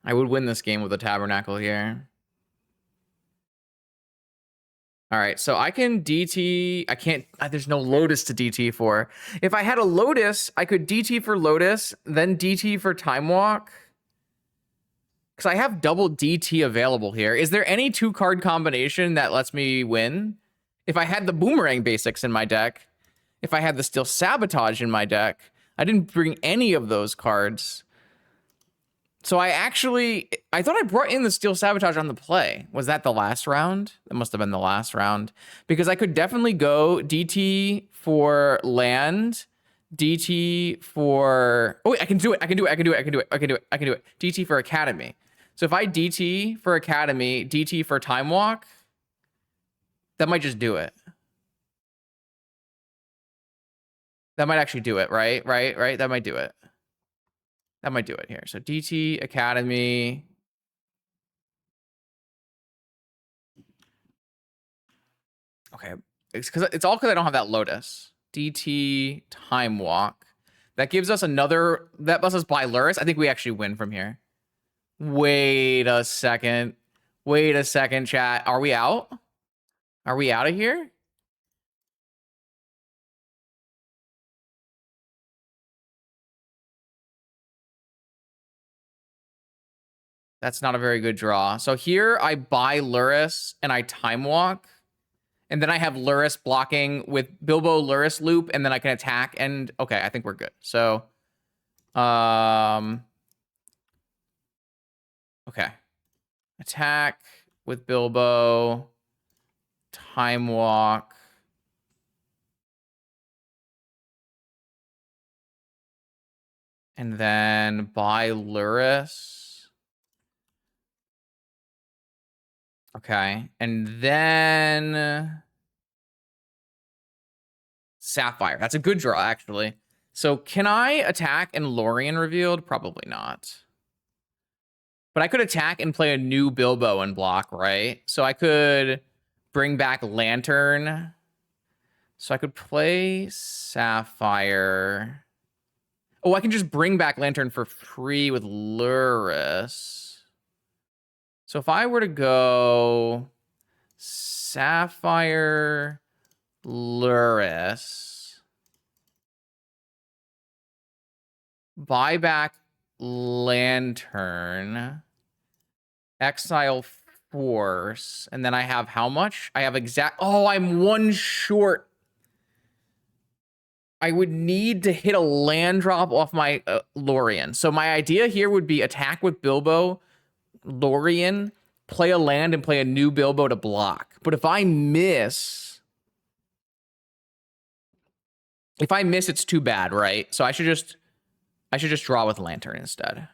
I would win this game with a Tabernacle here. All right, so I can DT. I can't. There's no Lotus to DT for. If I had a Lotus, I could DT for Lotus, then DT for Time Walk. Because I have double DT available here. Is there any 2-card combination that lets me win? If I had the Boomerang basics in my deck, if I had the Steel Sabotage in my deck, I didn't bring any of those cards. So I thought I brought in the Steel Sabotage on the play. Was that the last round? That must have been the last round. Because I could definitely go DT for land, DT for... Oh, wait, I can do it. DT for Academy. So if I DT for Academy, DT for Time Walk, that might just do it. That might actually do it, right? Right? That might do it. That might do it here. So DT, Academy. Okay. It's all because I don't have that Lotus. DT, Time Walk. That gives us another... That lets us buy Lurrus. I think we actually win from here. Wait a second. Wait a second, chat. Are we out? Are we out of here? That's not a very good draw. So here I buy Lurrus and I time walk. And then I have Lurrus blocking with Bilbo Lurrus loop, and then I can attack. And okay, I think we're good. So, okay, attack with Bilbo, time walk, and then buy Lurrus. Okay, and then Sapphire. That's a good draw, actually. So can I attack and Lorien revealed? Probably not. But I could attack and play a new Bilbo and block, right? So I could bring back Lantern. So I could play Sapphire. Oh, I can just bring back Lantern for free with Lurrus. So if I were to go Sapphire, Lurrus, buy back Lantern, exile Force, and then I have how much? I have exact... Oh, I'm one short. I would need to hit a land drop off my Lorien. So my idea here would be attack with Bilbo, Lorien, play a land, and play a new Bilbo to block. But if I miss... If I miss, it's too bad, right? So I should just draw with Lantern instead.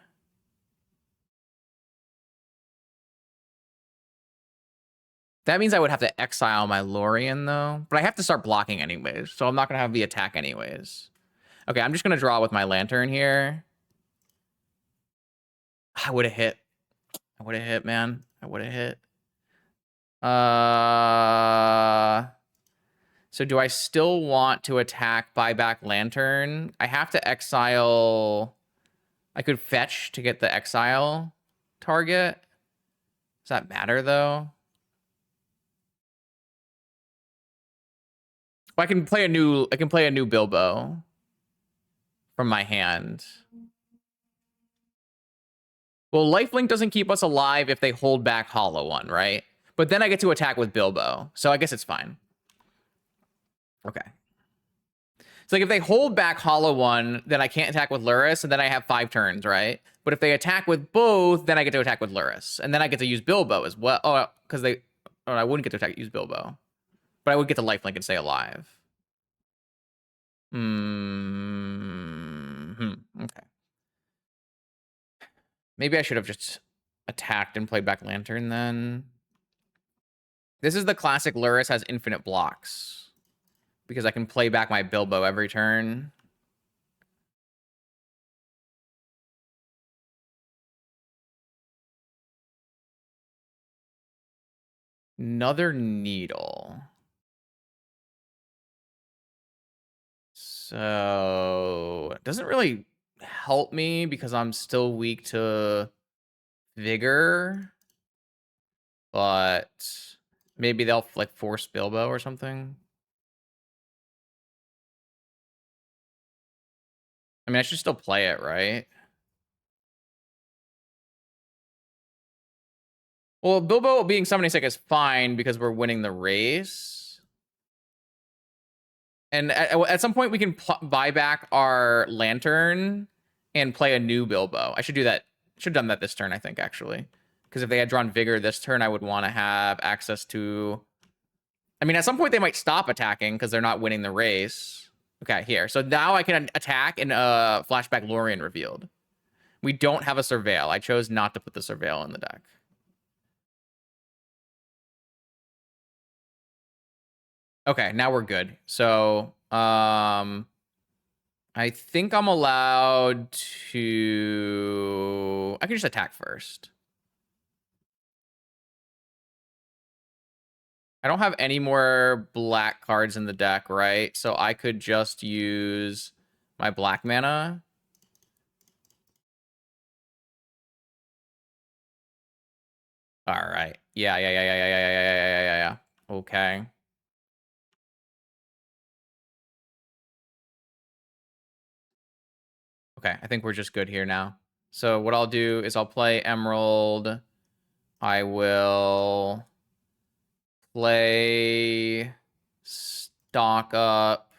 That means I would have to exile my Lorien, though. But I have to start blocking anyways, so I'm not going to have the attack anyways. Okay, I'm just going to draw with my Lantern here. I would have hit. I would have hit, man. I would have hit. So do I still want to attack, buy back Lantern? I have to exile... I could fetch to get the exile target. Does that matter, though? Well, I can play a new Bilbo from my hand. Well, lifelink doesn't keep us alive if they hold back Hollow One, right? But then I get to attack with Bilbo, so I guess it's fine. Okay. So like if they hold back Hollow One, then I can't attack with Lurrus, and then I have 5 turns, right? But if they attack with both, then I get to attack with Lurrus, and then I get to use Bilbo as well. Oh, because they... Oh, I wouldn't get to use Bilbo. But I would get to lifelink and stay alive. Okay. Maybe I should have just attacked and played back Lantern then. This is the classic Lurrus has infinite blocks. Because I can play back my Bilbo every turn. Another needle. So it doesn't really help me because I'm still weak to vigor. But maybe they'll like force Bilbo or something. I mean, I should still play it, right? Well, Bilbo being summoning sick is fine because we're winning the race. And at some point, we can buy back our Lantern and play a new Bilbo. I should do that. Should have done that this turn, I think, actually. Because if they had drawn Vigor this turn, I would want to have access to... I mean, at some point, they might stop attacking because they're not winning the race. Okay, here. So now I can attack and flashback Lorien revealed. We don't have a Surveil. I chose not to put the Surveil in the deck. Okay, now we're good. So, I think I'm allowed to... I can just attack first. I don't have any more black cards in the deck, right? So I could just use my black mana. All right. Yeah. Okay. Okay, I think we're just good here now. So what I'll do is I'll play Emerald. I will play Stock Up.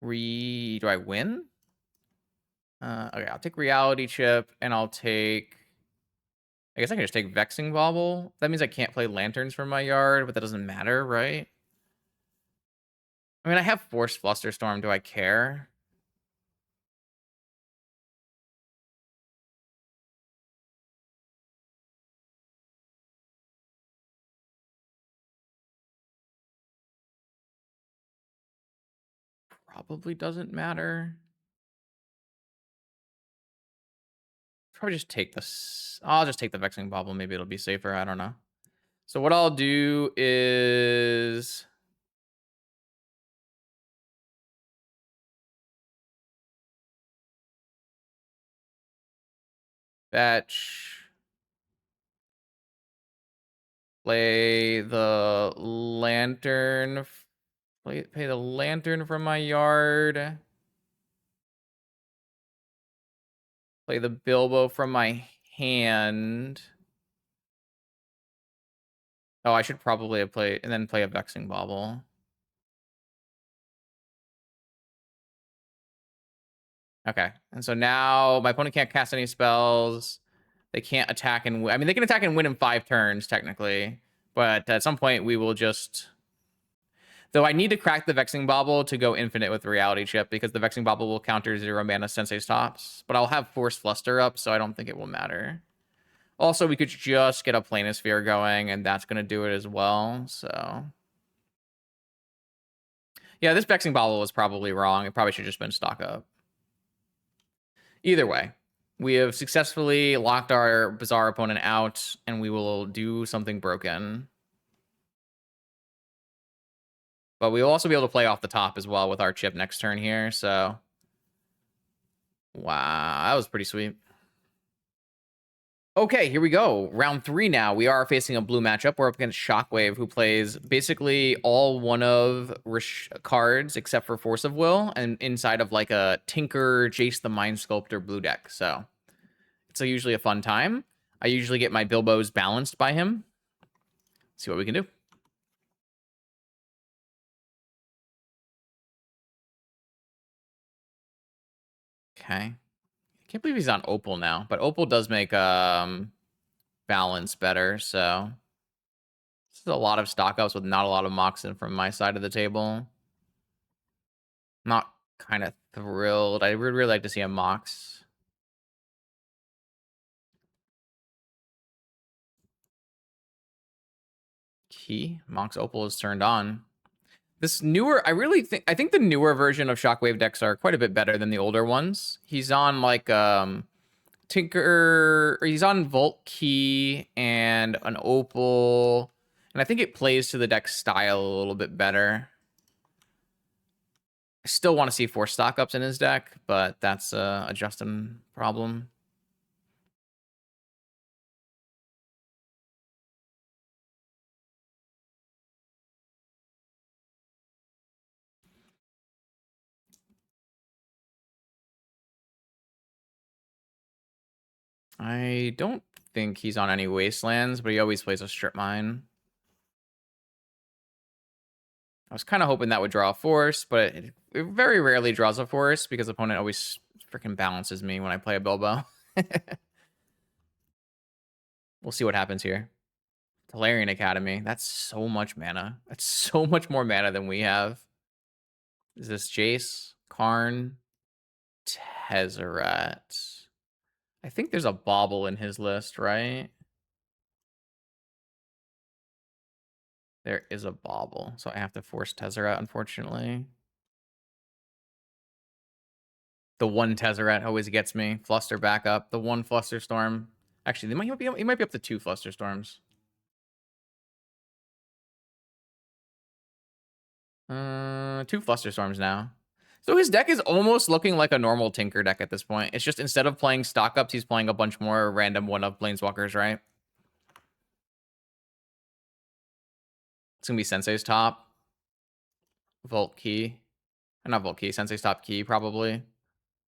Do I win? Okay, I'll take Reality Chip, and I'll take... I guess I can just take Vexing Bauble. That means I can't play Lanterns from my yard, but that doesn't matter, right? I mean, I have Forced Flusterstorm. Do I care? Probably doesn't matter. Probably just take this. I'll just take the Vexing Bauble. Maybe it'll be safer. I don't know. So what I'll do is... fetch. Play the Lantern. Pay the Lantern from my yard. Play the Bilbo from my hand. Oh, I should probably have played... and then play a Vexing Bauble. Okay, and so now my opponent can't cast any spells. They can't attack and win. I mean, they can attack and win in 5 turns, technically. But at some point, we will just... Though I need to crack the Vexing Bauble to go infinite with Reality Chip, because the Vexing Bauble will counter 0 mana Sensei Stops. But I'll have Force Fluster up, so I don't think it will matter. Also, we could just get a Planisphere going, and that's going to do it as well, so... Yeah, this Vexing Bauble was probably wrong. It probably should have just been Stock Up. Either way, we have successfully locked our Bizarre opponent out, and we will do something broken. But we will also be able to play off the top as well with our chip next turn here, so... Wow, that was pretty sweet. Okay, here we go. Round 3 now. We are facing a blue matchup. We're up against Shockwave, who plays basically all one of cards except for Force of Will, and inside of like a Tinker, Jace the Mind Sculptor blue deck. So it's usually a fun time. I usually get my Bilbos balanced by him. See what we can do. Okay. I can't believe he's on Opal now, but Opal does make balance better, so this is a lot of stock ups with not a lot of Moxen from my side of the table. Not kind of thrilled. I would really like to see a Mox. Key. Mox Opal is turned on. This newer, I think the newer version of Shockwave decks are quite a bit better than the older ones. He's on like Tinker, or he's on Volt Key and an Opal, and I think it plays to the deck style a little bit better. I still want to see 4 stock ups in his deck, but that's a Justin problem. I don't think he's on any Wastelands, but he always plays a Strip Mine. I was kind of hoping that would draw a Force, but it very rarely draws a Force because the opponent always freaking balances me when I play a Bilbo. We'll see what happens here. Tolarian Academy. That's so much mana. That's so much more mana than we have. Is this Jace? Karn? Tezzeret. I think there's a Bauble in his list, right? There is a Bauble, so I have to force Tezzeret, unfortunately. The one Tezzeret always gets me. Fluster back up. The one Flusterstorm. Actually, he might be up to 2 Flusterstorms. Two Flusterstorms now. So his deck is almost looking like a normal Tinker deck at this point. It's just instead of playing stock ups, he's playing a bunch more random one-up Planeswalkers, right? It's gonna be Sensei's top. Volt Key. Not Volt Key, Sensei's top key, probably.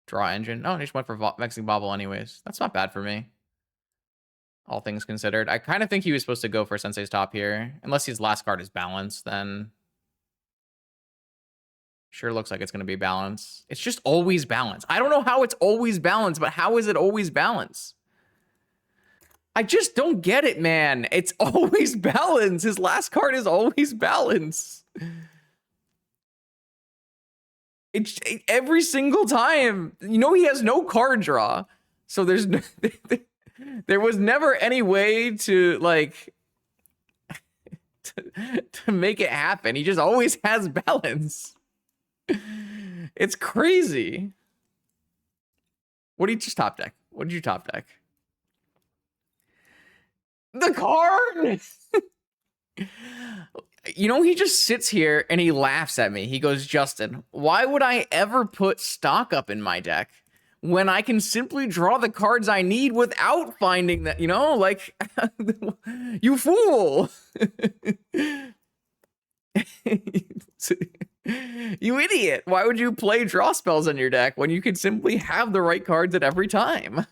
Draw engine. Oh, he just went for Vexing Bobble anyways. That's not bad for me. All things considered. I kind of think he was supposed to go for Sensei's top here. Unless his last card is Balance, then... Sure looks like it's going to be Balance. It's just always Balance. I don't know how it's always Balance, but how is it always Balance? I just don't get it, man. It's always Balance. His last card is always Balance. It's every single time. You know, he has no card draw. So there's no, there was never any way to, like, to make it happen. He just always has Balance. It's crazy. What did you just top deck? What did you top deck? The card! You know, he just sits here and he laughs at me. He goes, Justin, why would I ever put stock up in my deck when I can simply draw the cards I need without finding that, you know, like, you fool. You idiot. Why would you play draw spells in your deck when you could simply have the right cards at every time?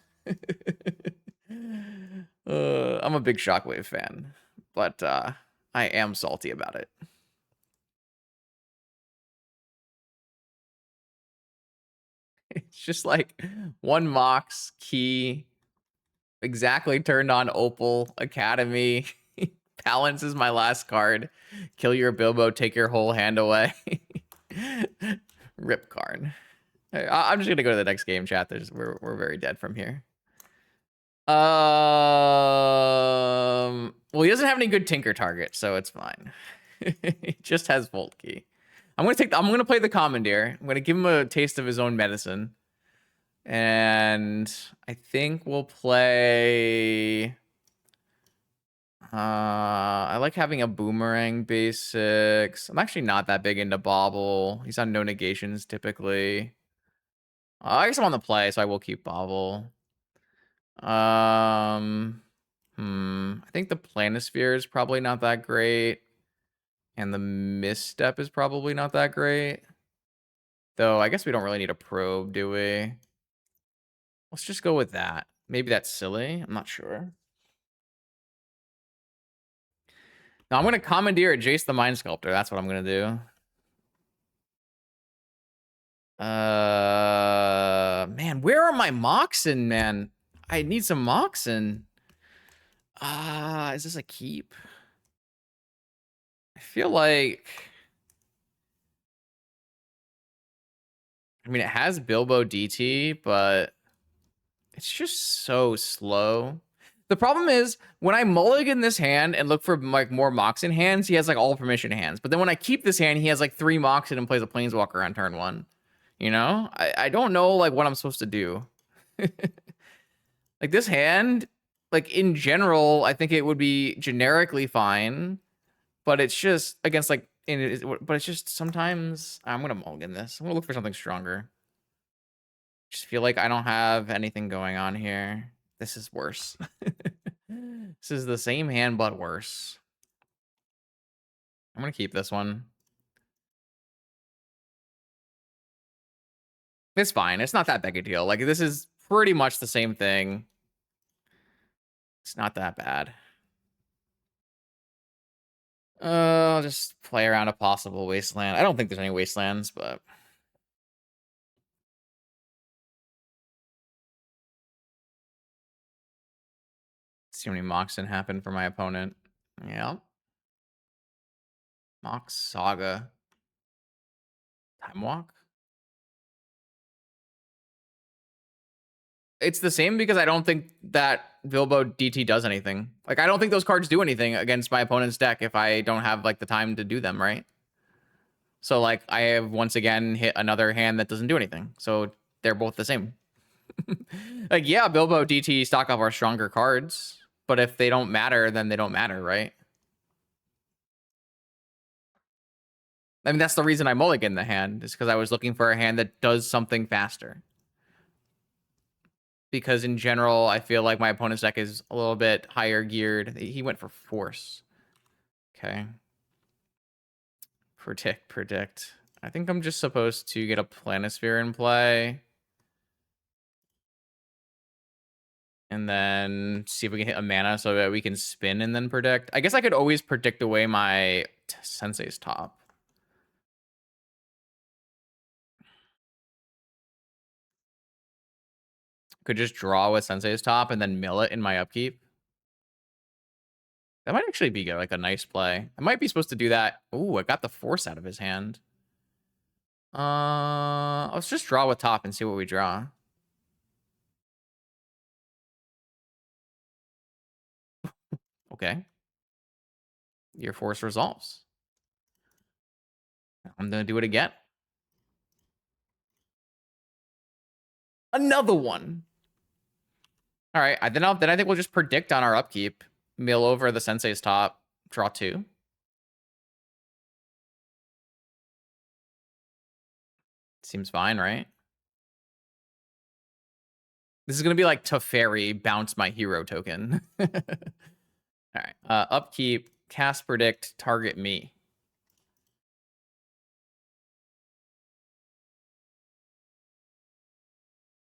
I'm a big Shockwave fan, but I am salty about it. It's just like one Mox, Key, exactly turned on Opal, Academy. Balance is my last card. Kill your Bilbo, take your whole hand away. Rip card. I'm just gonna go to the next game, chat. We're very dead from here. Well, he doesn't have any good Tinker target, so it's fine. He just has Volt Key. I'm gonna play the Commandeer. I'm gonna give him a taste of his own medicine. And I think we'll play... I like having a Boomerang basics. I'm actually not that big into Bobble. He's on no negations typically. I guess I'm on the play, so I will keep Bobble. I think the Planisphere is probably not that great. And the Misstep is probably not that great. Though I guess we don't really need a probe, do we? Let's just go with that. Maybe that's silly. I'm not sure. Now I'm going to Commandeer Jace the Mind Sculptor. That's what I'm going to do. Man, where are my Moxen, man? I need some Moxen. Is this a keep? I feel like... I mean, it has Bilbo DT, but it's just so slow. The problem is, when I mulligan this hand and look for like more Moxen hands, he has like all permission hands. But then when I keep this hand, he has like 3 Moxen and plays a Planeswalker on turn 1. You know? I don't know like what I'm supposed to do. Like this hand, like in general, I think it would be generically fine. But it's just against like, but it's just sometimes, I'm going to mulligan this. I'm going to look for something stronger. Just feel like I don't have anything going on here. This is worse. This is the same hand, but worse. I'm going to keep this one. It's fine. It's not that big a deal. Like, this is pretty much the same thing. It's not that bad. I'll just play around a possible wasteland. I don't think there's any wastelands, but... see how many Moxen happen for my opponent. Yeah. Mox Saga. Time Walk? It's the same because I don't think that Bilbo DT does anything. Like, I don't think those cards do anything against my opponent's deck if I don't have, like, the time to do them, right? So, like, I have once again hit another hand that doesn't do anything. So, they're both the same. Like, yeah, Bilbo DT stock up are stronger cards. But if they don't matter, then they don't matter, right? I mean, that's the reason I mulliganed the hand, is because I was looking for a hand that does something faster. Because in general, I feel like my opponent's deck is a little bit higher geared. He went for force. Okay. Predict. I think I'm just supposed to get a Planisphere in play. And then see if we can hit a mana so that we can spin and then predict. I guess I could always predict away my Sensei's Top. Could just draw with Sensei's Top and then mill it in my upkeep. That might actually be like a nice play. I might be supposed to do that. Ooh, I got the force out of his hand. Let's just draw with top and see what we draw. Okay. Your force resolves. I'm gonna do it again. Another one. All right, then I think we'll just predict on our upkeep. Mill over the Sensei's Top. Draw 2. Seems fine, right? This is gonna be like Teferi, bounce my hero token. All right, upkeep, cast predict, target me.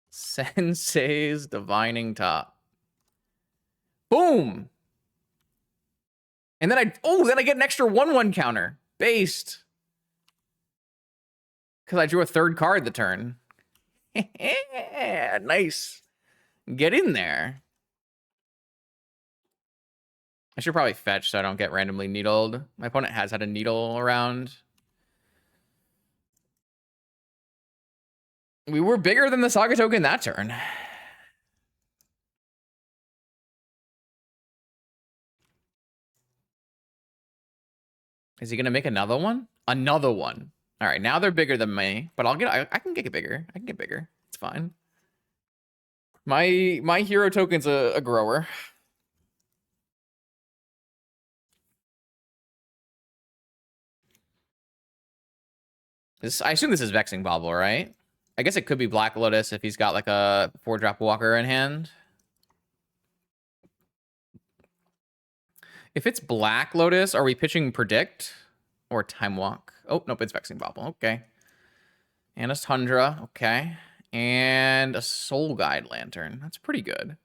Sensei's Divining Top. Boom! And then I get an extra 1/1 counter. Based. Because I drew a third card the turn. Nice. Get in there. I should probably fetch so I don't get randomly needled. My opponent has had a needle around. We were bigger than the Saga token that turn. Is he gonna make another one? Another one. All right, now they're bigger than me, but I can get bigger. I can get bigger. It's fine. My hero token's a grower. I assume this is Vexing Bauble, right? I guess it could be Black Lotus if he's got like a 4-drop Walker in hand. If it's Black Lotus, are we pitching Predict or Time Walk? Oh, nope, it's Vexing Bauble. Okay. And a Tundra. Okay. And a Soul Guide Lantern. That's pretty good.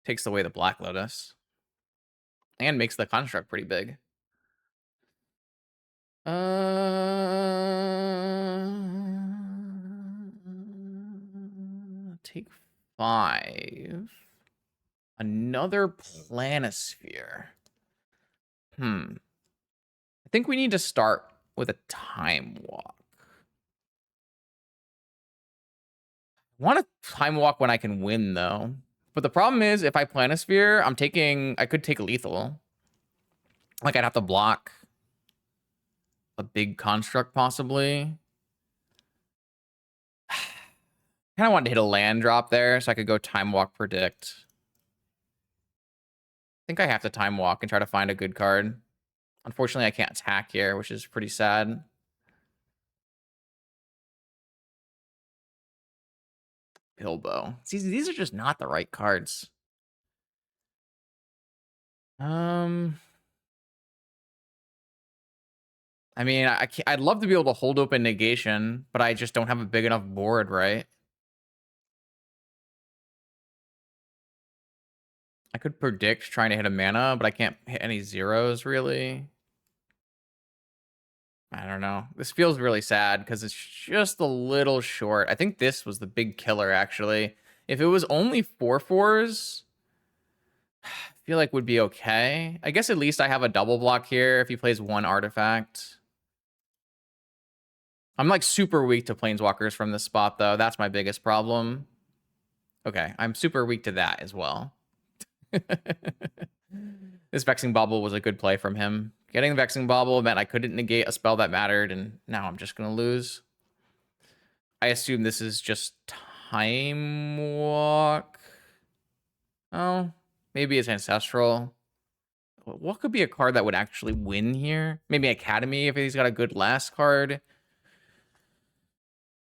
Takes away the Black Lotus. And makes the construct pretty big. Take 5. Another Planisphere. I think we need to start with a Time Walk. I want to Time Walk when I can win, though. But the problem is, if I Planisphere, I could take lethal. Like, I'd have to block a big construct, possibly. Kind of wanted to hit a land drop there, so I could go Time Walk Predict. I think I have to Time Walk and try to find a good card. Unfortunately, I can't attack here, which is pretty sad. Bilbo. See, these are just not the right cards. I mean, I'd love to be able to hold open negation, but I just don't have a big enough board, right? I could predict trying to hit a mana, but I can't hit any zeros, really. I don't know. This feels really sad because it's just a little short. I think this was the big killer, actually. If it was only 4/4s, I feel like would be okay. I guess at least I have a double block here if he plays one artifact. I'm like super weak to planeswalkers from this spot, though. That's my biggest problem. Okay, I'm super weak to that as well. This Vexing Bauble was a good play from him. Getting Vexing Bauble meant I couldn't negate a spell that mattered, and now I'm just going to lose. I assume this is just Time Walk. Oh, maybe it's Ancestral. What could be a card that would actually win here? Maybe Academy if he's got a good last card.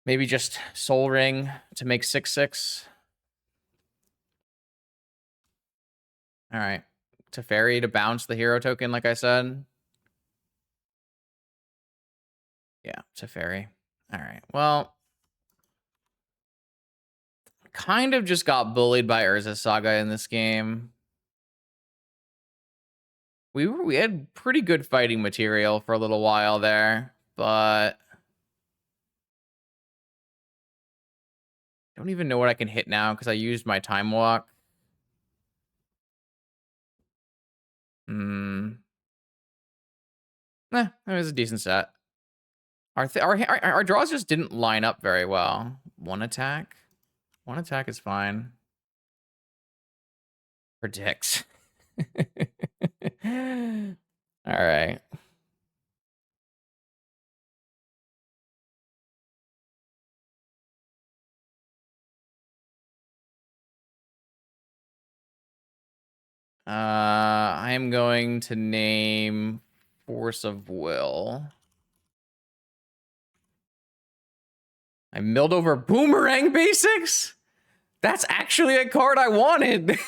Maybe just Soul Ring to make 6/6. All right. Teferi to bounce the hero token, like I said. Yeah, Teferi. All right. Well, kind of just got bullied by Urza Saga in this game. We had pretty good fighting material for a little while there, but I don't even know what I can hit now because I used my Time Walk. It was a decent set. Our draws just didn't line up very well. One attack is fine. Predicts. All right. I am going to name Force of Will. I milled over Boomerang Basics? That's actually a card I wanted.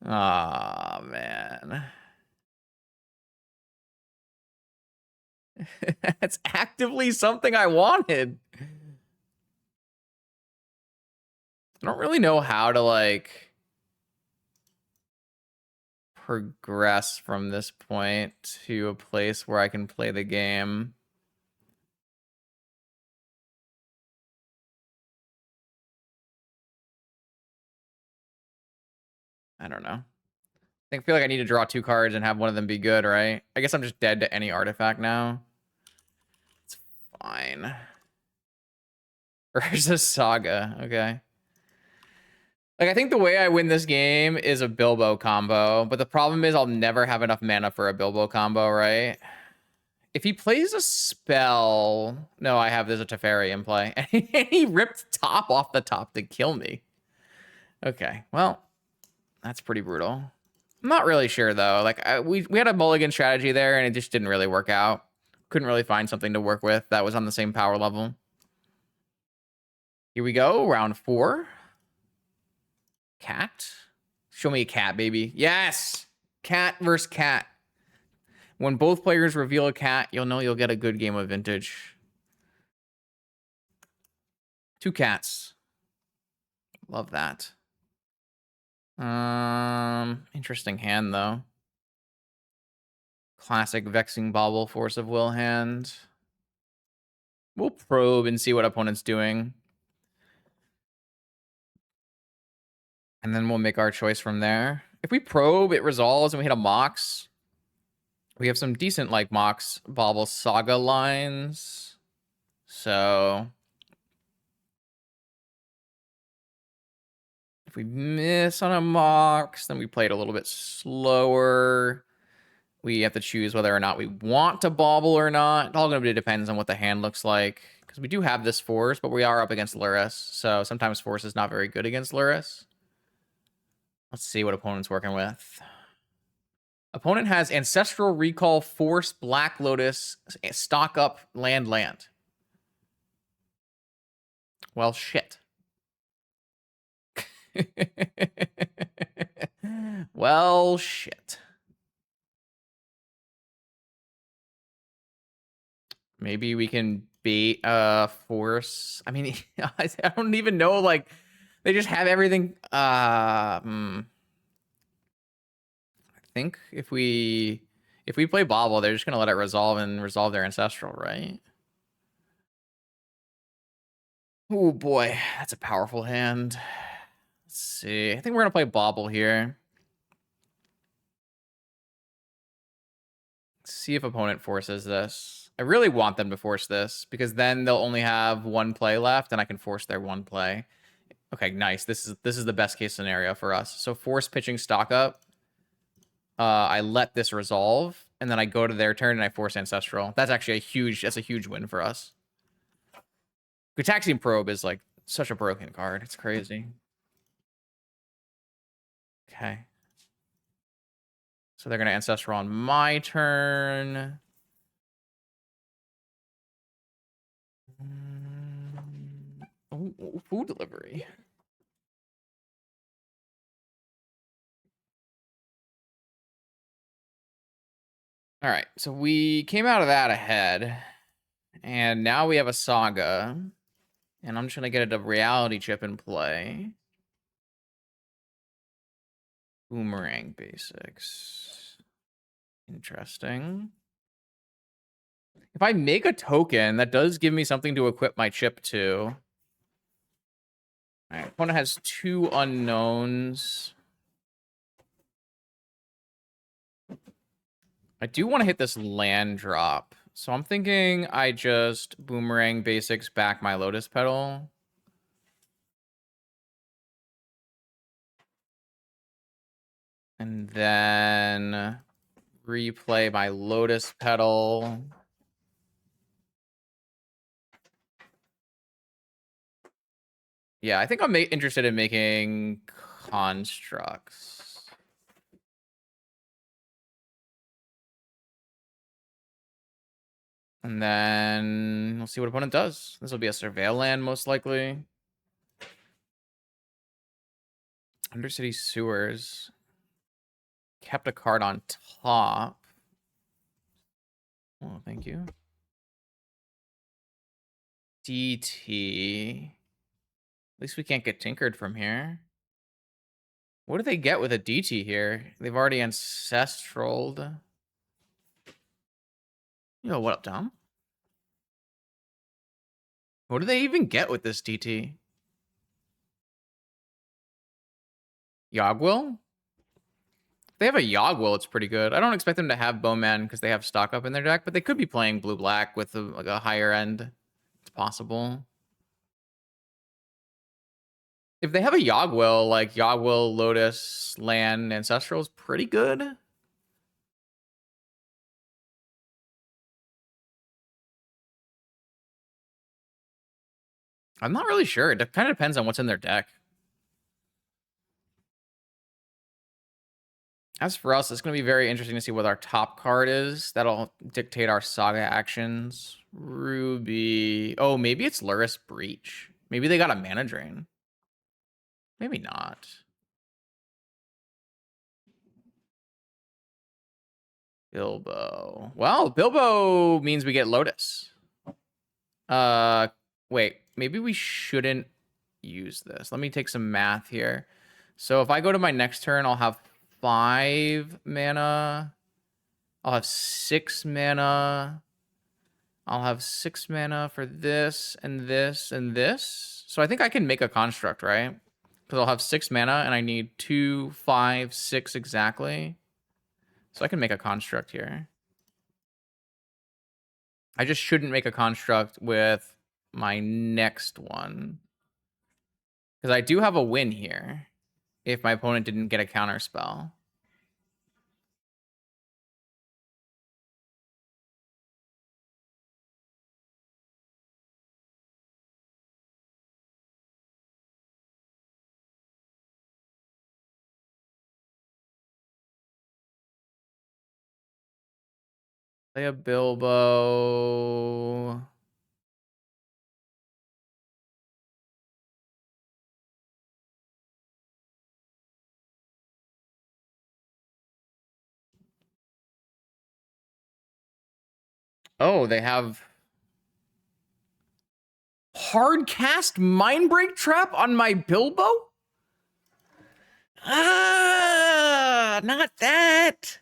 Aw, man. That's actively something I wanted. I don't really know how to, like, progress from this point to a place where I can play the game. I don't know. I feel like I need to draw 2 cards and have one of them be good, right? I guess I'm just dead to any artifact now. It's fine. Urza Saga. Okay. Like, I think the way I win this game is a Bilbo combo, but the problem is I'll never have enough mana for a Bilbo combo, right? If he plays a spell... No, I have there's a Teferi in play. And he ripped top off the top to kill me. Okay, well, that's pretty brutal. I'm not really sure, though. Like, we had a mulligan strategy there, and it just didn't really work out. Couldn't really find something to work with that was on the same power level. Here we go, round 4. Cat. Show me a cat, baby. Yes! Cat versus cat. When both players reveal a cat, you'll know you'll get a good game of Vintage. 2 cats. Love that. Interesting hand, though. Classic Vexing Bauble, Force of Will hand. We'll probe and see what opponent's doing. And then we'll make our choice from there. If we probe, it resolves, and we hit a Mox. We have some decent, like, Mox Bauble Saga lines. So... if we miss on a Mox, then we play it a little bit slower. We have to choose whether or not we want to bauble or not. It all going to depends on what the hand looks like. Because we do have this Force, but we are up against Lurrus. So sometimes Force is not very good against Lurrus. Let's see what opponent's working with. Opponent has Ancestral Recall, Force, Black Lotus, stock up, land. Well, shit. Well, shit. Maybe we can bait Force. I mean, I don't even know, like, they just have everything. I think if we play Bobble, they're just gonna let it resolve and resolve their Ancestral, right? Oh boy, that's a powerful hand. Let's see. I think we're gonna play Bobble here. Let's see if opponent forces this. I really want them to force this because then they'll only have 1 play left and I can force their 1 play. Okay, nice. This is the best case scenario for us. So force pitching stock up. I let this resolve, and then I go to their turn and I force Ancestral. That's actually a huge win for us. Gutaxian Probe is like such a broken card. It's crazy. Okay. So they're going to Ancestral on my turn. Oh, food delivery. All right, so we came out of that ahead, and now we have a Saga, and I'm just going to get a reality chip in play. Boomerang basics. Interesting. If I make a token, that does give me something to equip my chip to. All right, opponent has 2 unknowns. I do want to hit this land drop. So I'm thinking I just Boomerang basics back my Lotus Petal. And then replay my Lotus Petal. Yeah, I think I'm interested in making constructs. And then we'll see what opponent does. This will be a Surveil land, most likely. Undercity Sewers. Kept a card on top. Oh, thank you. DT. At least we can't get tinkered from here. What do they get with a DT here? They've already ancestraled. Yo, what up, Tom? What do they even get with this DT? Yogwill? If they have a Yogwill, it's pretty good. I don't expect them to have Bowman because they have stock up in their deck, but they could be playing blue-black with like a higher end. It's possible. If they have a Yogwill, like Yogwill, Lotus, Land, Ancestral is pretty good. I'm not really sure. It kind of depends on what's in their deck. As for us, it's going to be very interesting to see what our top card is. That'll dictate our Saga actions. Ruby. Oh, maybe it's Lurrus Breach. Maybe they got a mana drain. Maybe not. Bilbo. Well, Bilbo means we get Lotus. Wait. Maybe we shouldn't use this. Let me take some math here. So if I go to my next turn, I'll have 5 mana. I'll have 6 mana. I'll have 6 mana for this and this and this. So I think I can make a construct, right? Because I'll have 6 mana and I need 2, 5, 6 exactly. So I can make a construct here. I just shouldn't make a construct with my next one. Because I do have a win here if my opponent didn't get a counter spell. Play a Bilbo. Oh, they have hard cast Mindbreak Trap on my Bilbo? Ah, not that.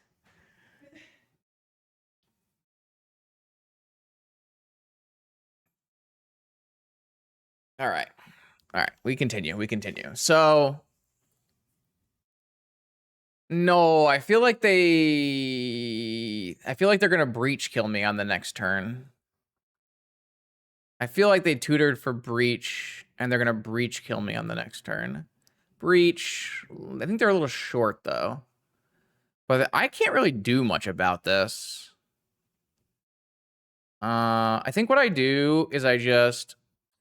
All right. All right. We continue. So, no, I feel like they're going to breach kill me on the next turn. I feel like they tutored for breach and they're going to breach kill me on the next turn. Breach. I think they're a little short though. But I can't really do much about this. I think what I do is I just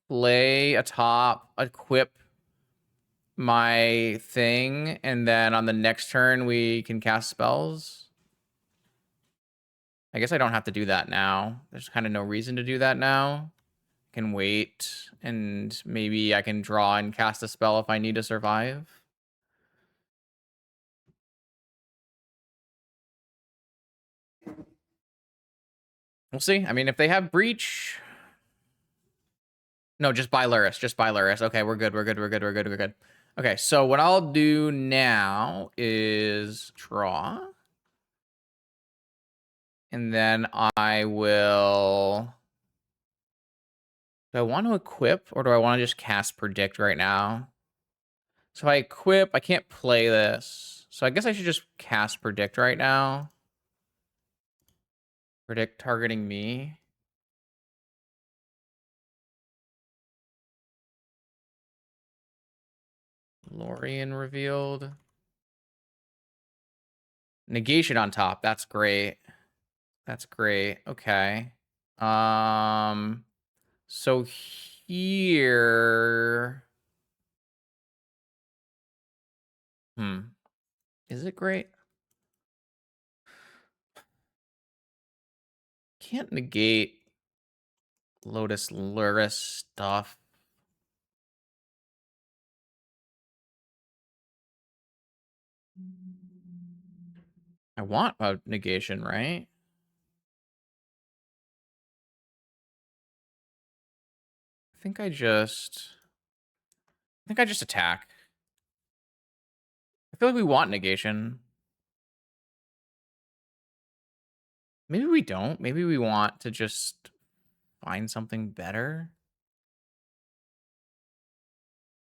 play a top, equip my thing, and then on the next turn we can cast spells. I guess I don't have to do that now. There's kind of no reason to do that now. I can wait, and maybe I can draw and cast a spell if I need to survive. We'll see. I mean, if they have Breach... No, just buy Lurrus. Just buy Lurrus. Okay, we're good. We're good. We're good. We're good. We're good. Okay, so what I'll do now is draw. And then I will... Do I want to equip, or do I want to just cast Predict right now? So if I equip, I can't play this. So I guess I should just cast Predict right now. Predict targeting me. Lorien revealed. Negation on top. That's great. That's great. Okay. So here... Is it great? Can't negate Lotus Lurrus stuff. I want a negation, right? I think I just attack. I feel like we want negation. Maybe we don't. Maybe we want to just find something better.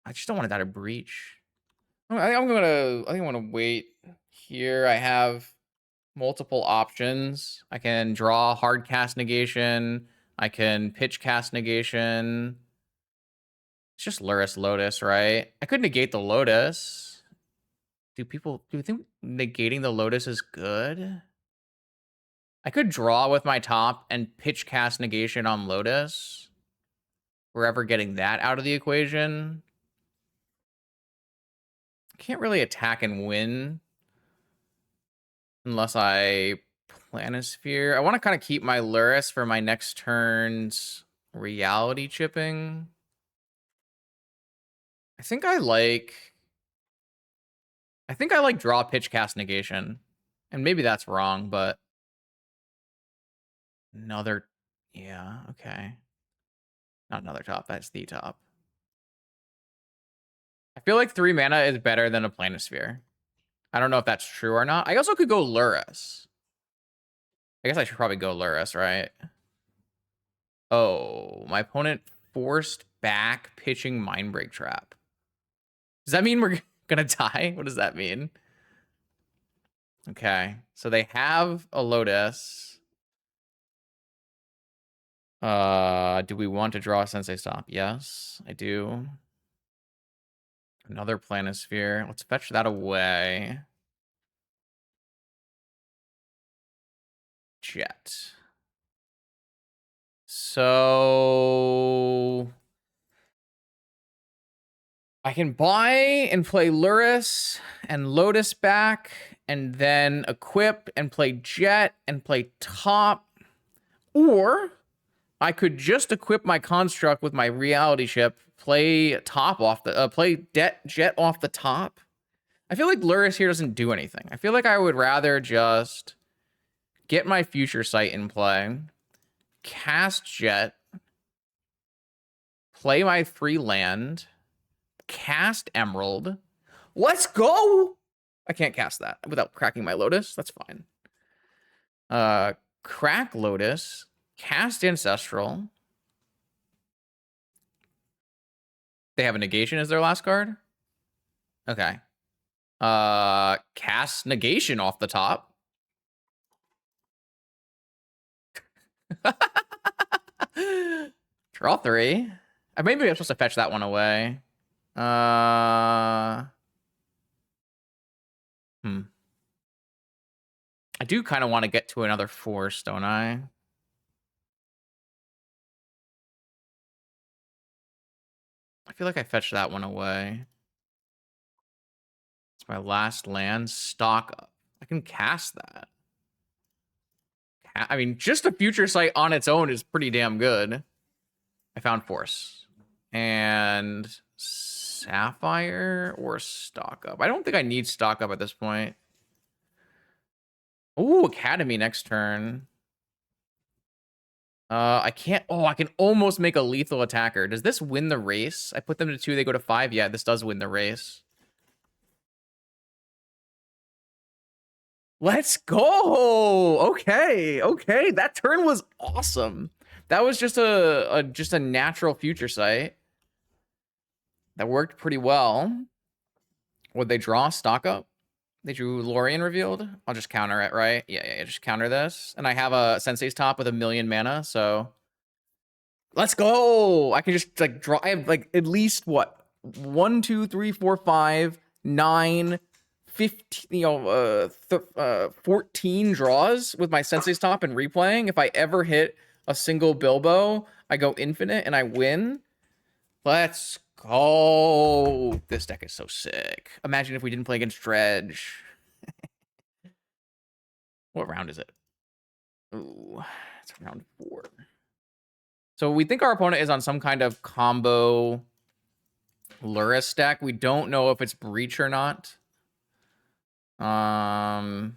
I just don't want to die to Breach. I think I'm gonna wait here. I have multiple options. I can draw hard cast negation. I can pitch cast negation. It's just Lurrus Lotus, right? I could negate the Lotus. Do you think negating the Lotus is good? I could draw with my top and pitch cast negation on Lotus. We're ever getting that out of the equation. Can't really attack and win unless I Planisphere. I want to kind of keep my Lurrus for my next turn's reality chipping. I think I like draw, pitch, cast, negation. And maybe that's wrong, but another, yeah, okay. Not another top, that's the top. I feel like 3 mana is better than a Planisphere. I don't know if that's true or not. I also could go Lurrus. I guess I should probably go Lurrus, right? Oh, my opponent forced back pitching Mindbreak Trap. Does that mean we're gonna die? What does that mean? Okay, so they have a Lotus. Do we want to draw a Sensei Stop? Yes, I do. Another Planisphere. Let's fetch that away. Jet. So I can buy and play Lurrus and Lotus back, and then equip and play Jet and play top. Or I could just equip my construct with my reality chip, play top off the play Jet off the top. I feel like Lurrus here doesn't do anything. I feel like I would rather just get my future sight in play, cast Jet, play my 3 land, cast Emerald. Let's go! I can't cast that without cracking my Lotus. That's fine. Crack Lotus, cast Ancestral. They have a negation as their last card? Okay. Cast negation off the top. Draw 3. Maybe I'm supposed to fetch that one away. I do kind of want to get to another force, don't I? I feel like I fetched that one away. It's my last land. Stock up. I can cast that. I mean, just a Future Sight on its own is pretty damn good. I found Force. And Sapphire or Stock Up. I don't think I need Stock Up at this point. Oh, Academy next turn. I can't. Oh, I can almost make a lethal attacker. Does this win the race? I put them to 2, they go to 5. Yeah, this does win the race. Let's go. Okay, okay. That turn was awesome. That was just a natural Future Sight. That worked pretty well. Would they draw Stock Up? They drew Lorien revealed. I'll just counter it, right? Yeah, just counter this. And I have a Sensei's Top with 1,000,000 mana, so let's go. I can just like draw. I have like at least what 1, 2, 3, 4, 5, 9, 15, 14 draws with my Sensei's Top and replaying. If I ever hit a single Bilbo, I go infinite and I win. Let's go. This deck is so sick. Imagine if we didn't play against Dredge. What round is it? Ooh, it's round 4. So we think our opponent is on some kind of combo Lurrus deck. We don't know if it's Breach or not. I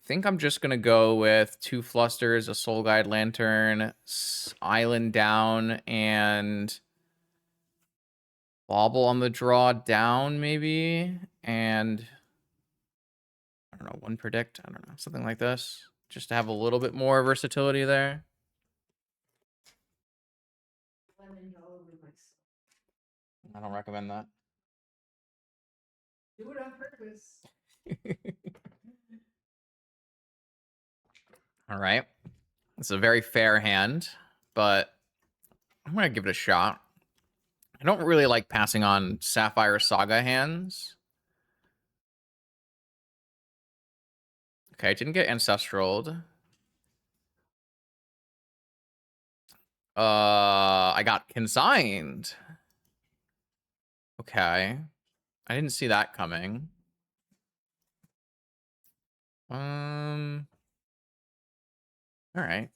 think I'm just gonna go with 2 Flusters, a Soul Guide Lantern, Island down, and Bauble on the draw down, maybe, and I don't know, 1 Predict. I don't know, something like this, just to have a little bit more versatility there. I don't recommend that. Do it on purpose. All right. It's a very fair hand, but I'm going to give it a shot. I don't really like passing on Sapphire Saga hands. Okay, I didn't get Ancestraled. I got Consigned. Okay. I didn't see that coming. All right.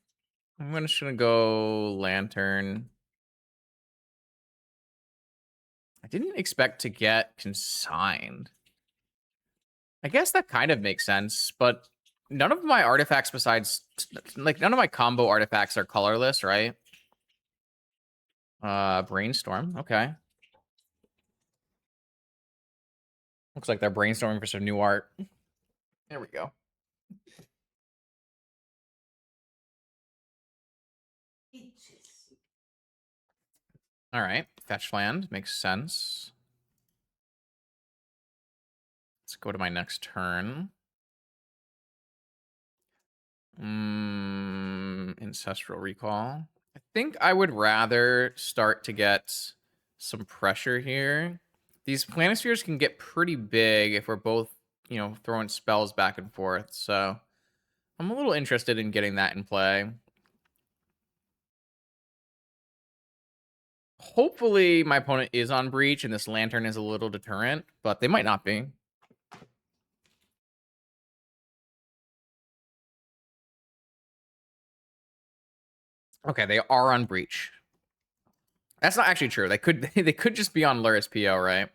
I'm just gonna go Lantern. I didn't expect to get Consigned. I guess that kind of makes sense, but none of my artifacts besides, like, none of my combo artifacts are colorless, right? Brainstorm, okay. Looks like they're brainstorming for some new art. There we go. All right, fetch land makes sense. Let's go to my next turn. Ancestral Recall. I think I would rather start to get some pressure here. These Planispheres can get pretty big if we're both, throwing spells back and forth. So I'm a little interested in getting that in play. Hopefully my opponent is on Breach and this Lantern is a little deterrent, but they might not be. Okay, they are on Breach. That's not actually true. They could just be on Lurrus PO, right?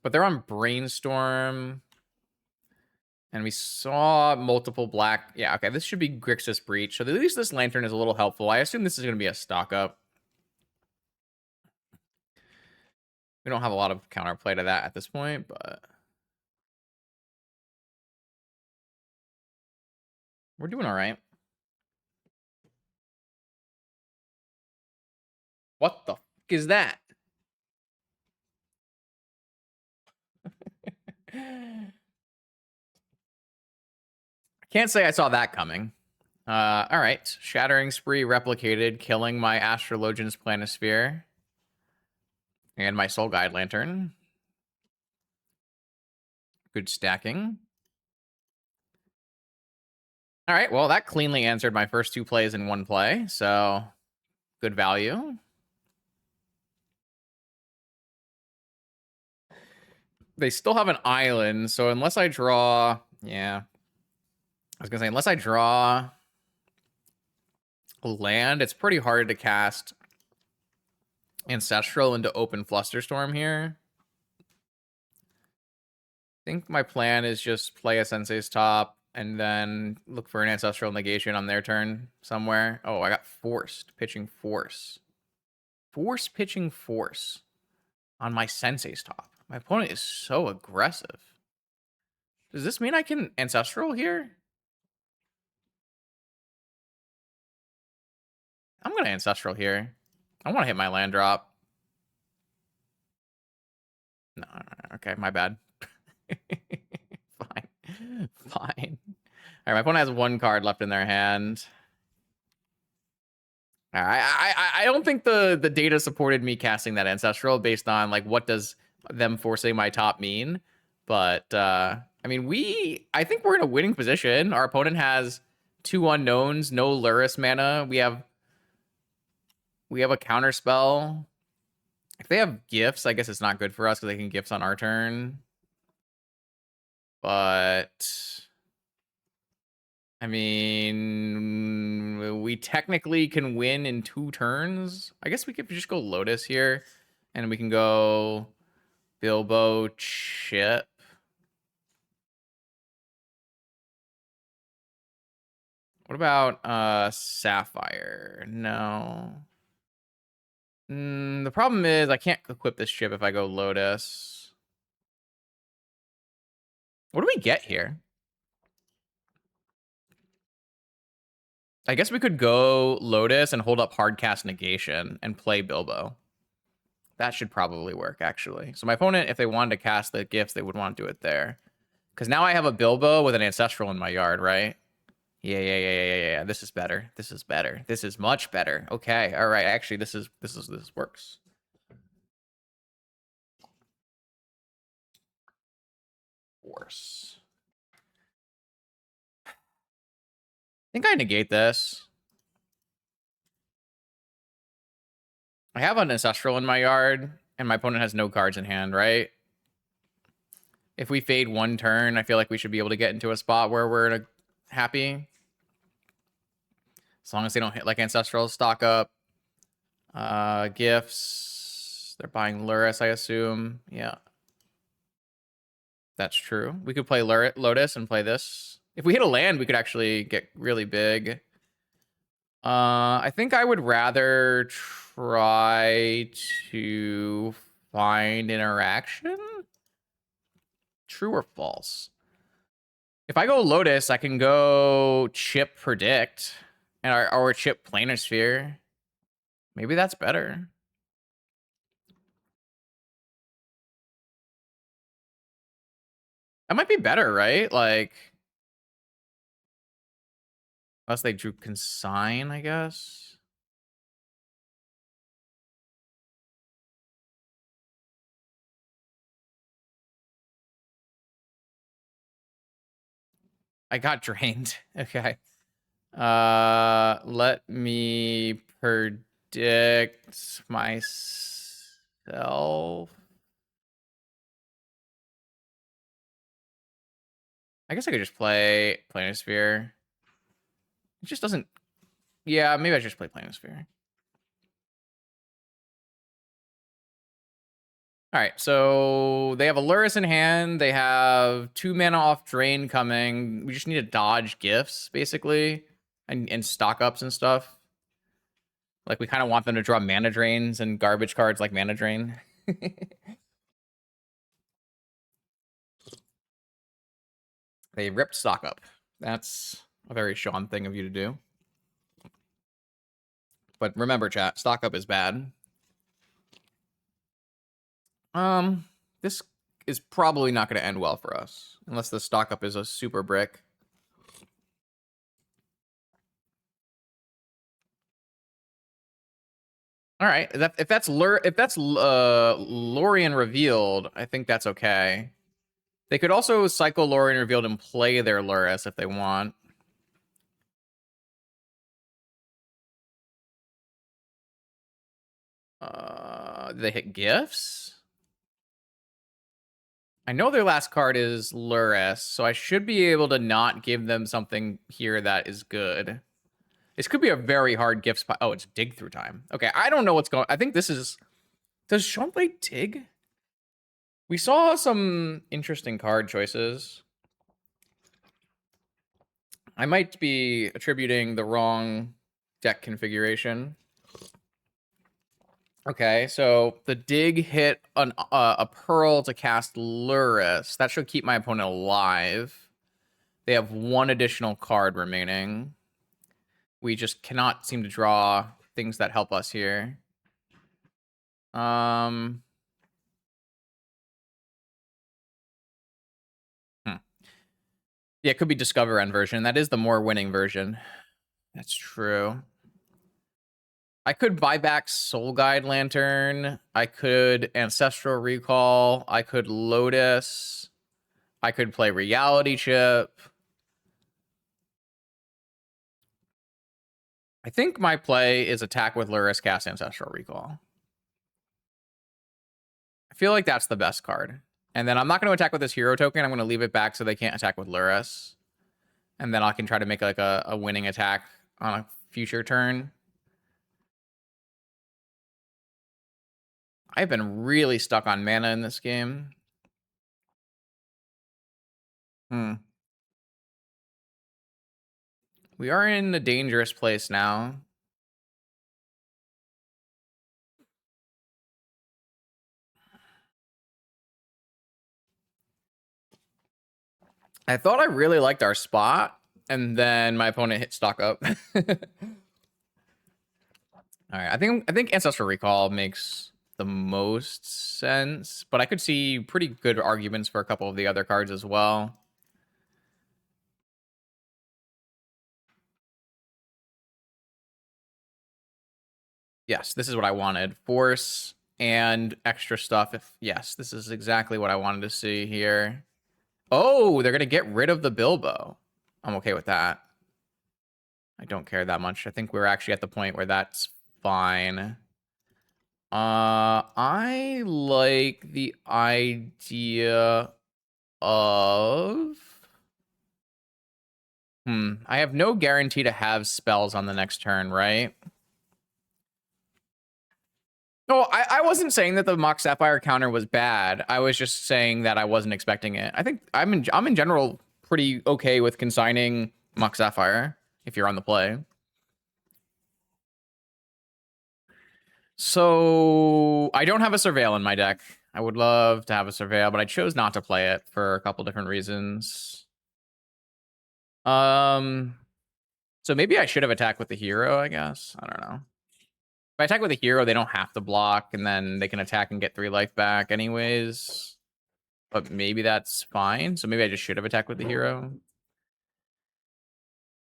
But they're on Brainstorm. And we saw multiple black. Yeah, okay, this should be Grixis Breach. So at least this Lantern is a little helpful. I assume this is going to be a stock up. We don't have a lot of counterplay to that at this point, but we're doing all right. What the fuck is that? I can't say I saw that coming. All right. Shattering Spree replicated, killing my Astrologian's Planisphere. And my Soul Guide Lantern. Good stacking. All right, well, that cleanly answered my first 2 plays in 1 play, so good value. They still have an island, so unless I draw... Yeah, was gonna say, unless I draw land, it's pretty hard to cast Ancestral into open Flusterstorm here. I think my plan is just play a Sensei's Top and then look for an Ancestral Negation on their turn somewhere. Oh, I got forced. Pitching Force. Force pitching Force on my Sensei's Top. My opponent is so aggressive. Does this mean I can Ancestral here? I'm going to Ancestral here. I want to hit my land drop. No, okay, my bad. Fine. Fine. All right, my opponent has one card left in their hand. I don't think the data supported me casting that Ancestral based on like what does them forcing my top mean. But I mean, I think we're in a winning position. Our opponent has 2 unknowns, no Lurrus mana. We have a counter spell. If they have gifts, I guess it's not good for us because they can gifts on our turn. But I mean, we technically can win in 2 turns. I guess we could just go Lotus here, and we can go Bilbo, Chip. What about Sapphire? No. The problem is I can't equip this chip if I go Lotus. What do we get here? I guess we could go Lotus and hold up Hardcast Negation and play Bilbo. That should probably work, actually. So my opponent, if they wanted to cast the gifts, they would want to do it there. Because now I have a Bilbo with an Ancestral in my yard, right? Yeah. This is better. This is better. This is much better. Okay, all right. Actually, this works. Force. I think I negate this. I have an Ancestral in my yard, and my opponent has no cards in hand, right? If we fade 1 turn, I feel like we should be able to get into a spot where we're happy. As long as they don't hit like Ancestral, stock up. Gifts. They're buying Lurrus, I assume. Yeah. That's true. We could play Lotus and play this. If we hit a land, we could actually get really big. I think I would rather try to find interaction. True or false? If I go Lotus, I can go Chip Predict or Chip Planisphere. Maybe that's better. That might be better, right? Like, unless they drew Consign, I guess. I got drained. Okay. Let me predict myself. I guess I could just play Planisphere. It just doesn't... Yeah, maybe I should just play Planisphere. All right, so they have a Lurrus in hand. They have 2 mana off drain coming. We just need to dodge gifts, basically, and stock ups and stuff. Like, we kind of want them to draw mana drains and garbage cards like mana drain. They ripped stock up. That's a very Sean thing of you to do. But remember, chat, stock up is bad. This is probably not going to end well for us unless the stock up is a super brick. All right, if that's Lorien revealed, I think that's okay. They could also cycle Lorien revealed and play their Lurrus if they want. They hit gifts. I know their last card is Lurrus, so I should be able to not give them something here that is good. This could be a very hard gift spot. Oh, it's dig through time. Okay, I don't know what's going. I think this is. Does Sean play dig? We saw some interesting card choices. I might be attributing the wrong deck configuration. Okay, so the dig hit a pearl to cast Lurrus. That should keep my opponent alive. They have one additional card remaining. We just cannot seem to draw things that help us here. Yeah, it could be Discover End version. That is the more winning version. That's true. I could buy back Soul Guide Lantern. I could Ancestral Recall. I could Lotus. I could play Reality Chip. I think my play is attack with Lurrus, cast Ancestral Recall. I feel like that's the best card. And then I'm not going to attack with this hero token. I'm going to leave it back so they can't attack with Lurrus. And then I can try to make like a winning attack on a future turn. I've been really stuck on mana in this game. We are in a dangerous place now. I thought I really liked our spot, and then my opponent hit stock up. All right, I think Ancestral Recall makes the most sense, but I could see pretty good arguments for a couple of the other cards as well. Yes, this is what I wanted. Force and extra stuff. Yes, this is exactly what I wanted to see here. Oh, they're going to get rid of the Bilbo. I'm okay with that. I don't care that much. I think we're actually at the point where that's fine. I like the idea of... I have no guarantee to have spells on the next turn, right? No, I wasn't saying that the Mox Sapphire counter was bad. I was just saying that I wasn't expecting it. I think I'm in general pretty okay with consigning Mox Sapphire if you're on the play. So I don't have a Surveil in my deck. I would love to have a Surveil, but I chose not to play it for a couple different reasons. So maybe I should have attacked with the hero, I guess. I don't know. If I attack with a hero, they don't have to block, and then they can attack and get 3 life back anyways. But maybe that's fine. So maybe I just should have attacked with the hero.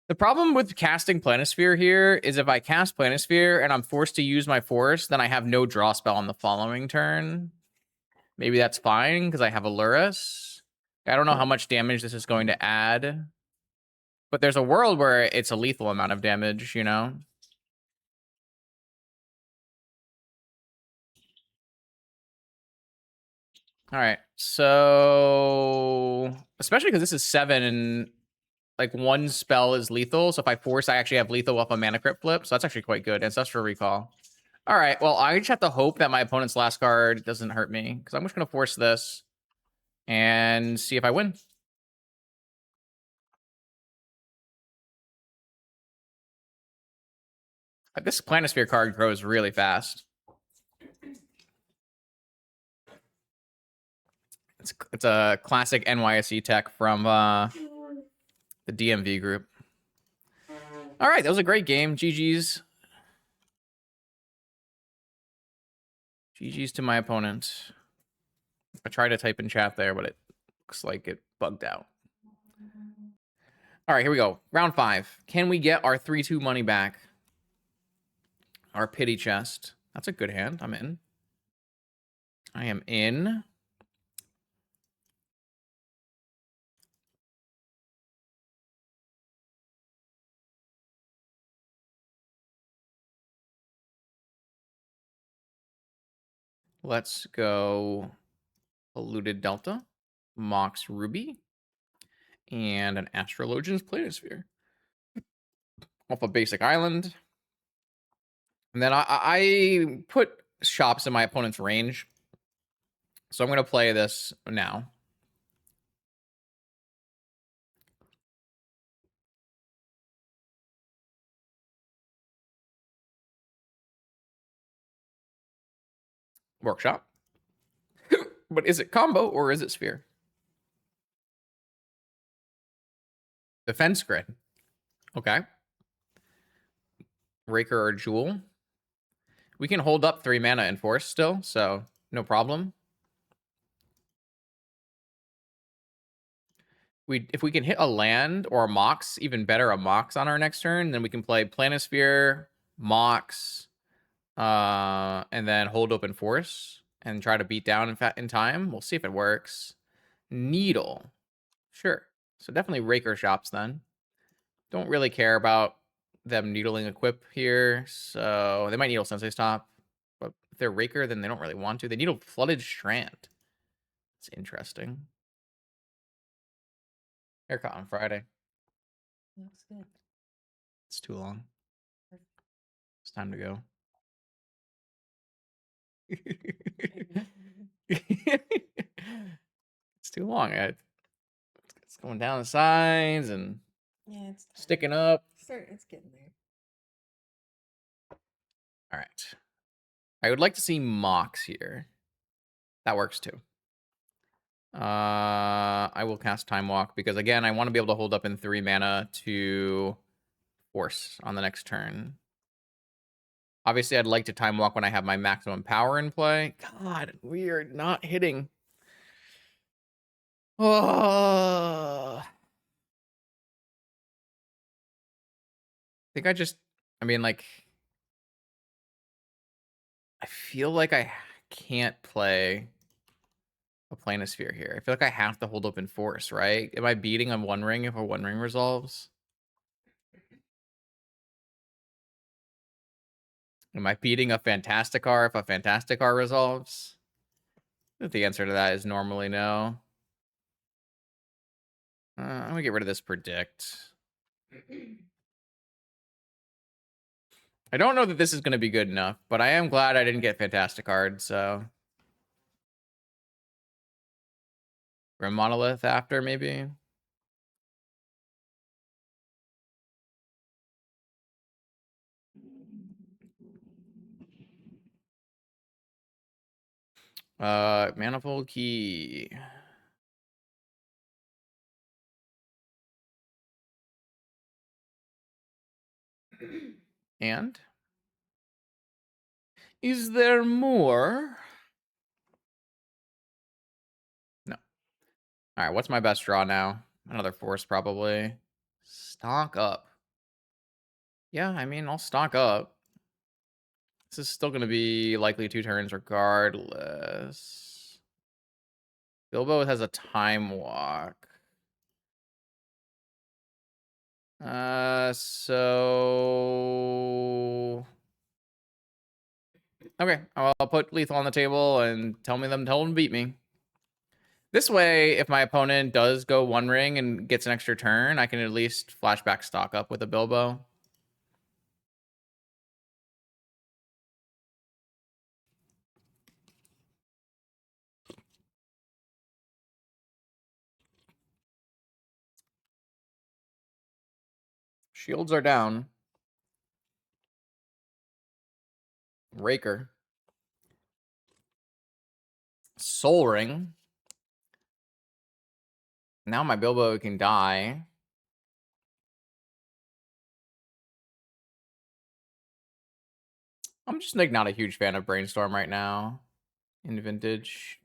The problem with casting Planisphere here is if I cast Planisphere and I'm forced to use my Force, then I have no draw spell on the following turn. Maybe that's fine because I have a Lurrus. I don't know how much damage this is going to add. But there's a world where it's a lethal amount of damage, you know? All right, so especially because this is 7 and like 1 spell is lethal. So if I force, I actually have lethal off a mana crypt flip. So that's actually quite good. Ancestral Recall. All right, well, I just have to hope that my opponent's last card doesn't hurt me because I'm just going to force this and see if I win. This Planisphere card grows really fast. It's a classic NYSE tech from the DMV group. All right, that was a great game. GG's. GG's to my opponent. I tried to type in chat there, but it looks like it bugged out. All right, here we go. Round 5. Can we get our 3-2 money back? Our pity chest. That's a good hand. I'm in. I am in. Let's go Polluted Delta. Mox Ruby, and an Astrologian's Planisphere off a basic island. And then I put shops in my opponent's range, so I'm going to play this now. Workshop. But is it combo or is it sphere? Defense grid. Okay. Raker or Jewel. We can hold up 3 mana and force still, so no problem. If we can hit a land or a Mox, even better, a Mox on our next turn, then we can play Planisphere, Mox, and then hold open force and try to beat down in time. We'll see if it works. Needle. Sure. So definitely Raker Shops then. Don't really care about them needling equip here. So they might needle Sensei's Top. But if they're Raker, then they don't really want to. They needle Flooded Strand. It's interesting. Haircut on Friday. Looks good. It's too long. It's time to go. It's too long. It's going down the sides and Yeah, it's time. sticking up. It's getting there. All right. I would like to see Mox here. That works too. I will cast Time Walk because again, I want to be able to hold up in 3 mana to force on the next turn. Obviously, I'd like to Time Walk when I have my maximum power in play. God, we are not hitting. Oh. I think I mean, like, I feel like I can't play a Planisphere here. I feel like I have to hold up in force, right? Am I beating on One Ring if a One Ring resolves? Am I beating a Fantasticar if a Fantasticar resolves? I think the answer to that is normally no. I'm gonna get rid of this Predict. I don't know that this is gonna be good enough, but I am glad I didn't get Fantasticard, so. Grim Monolith after, maybe? Manifold Key. And? Is there more? No. Alright, what's my best draw now? Another force, probably. Stock up. Yeah, I mean, I'll stock up. This is still going to be likely 2 turns regardless. Bilbo has a Time Walk. So... Okay, I'll put lethal on the table and tell them to beat me. This way, if my opponent does go One Ring and gets an extra turn, I can at least flashback stock up with a Bilbo. Shields are down. Raker. Soul Ring. Now my Bilbo can die. I'm just like not a huge fan of Brainstorm right now in Vintage.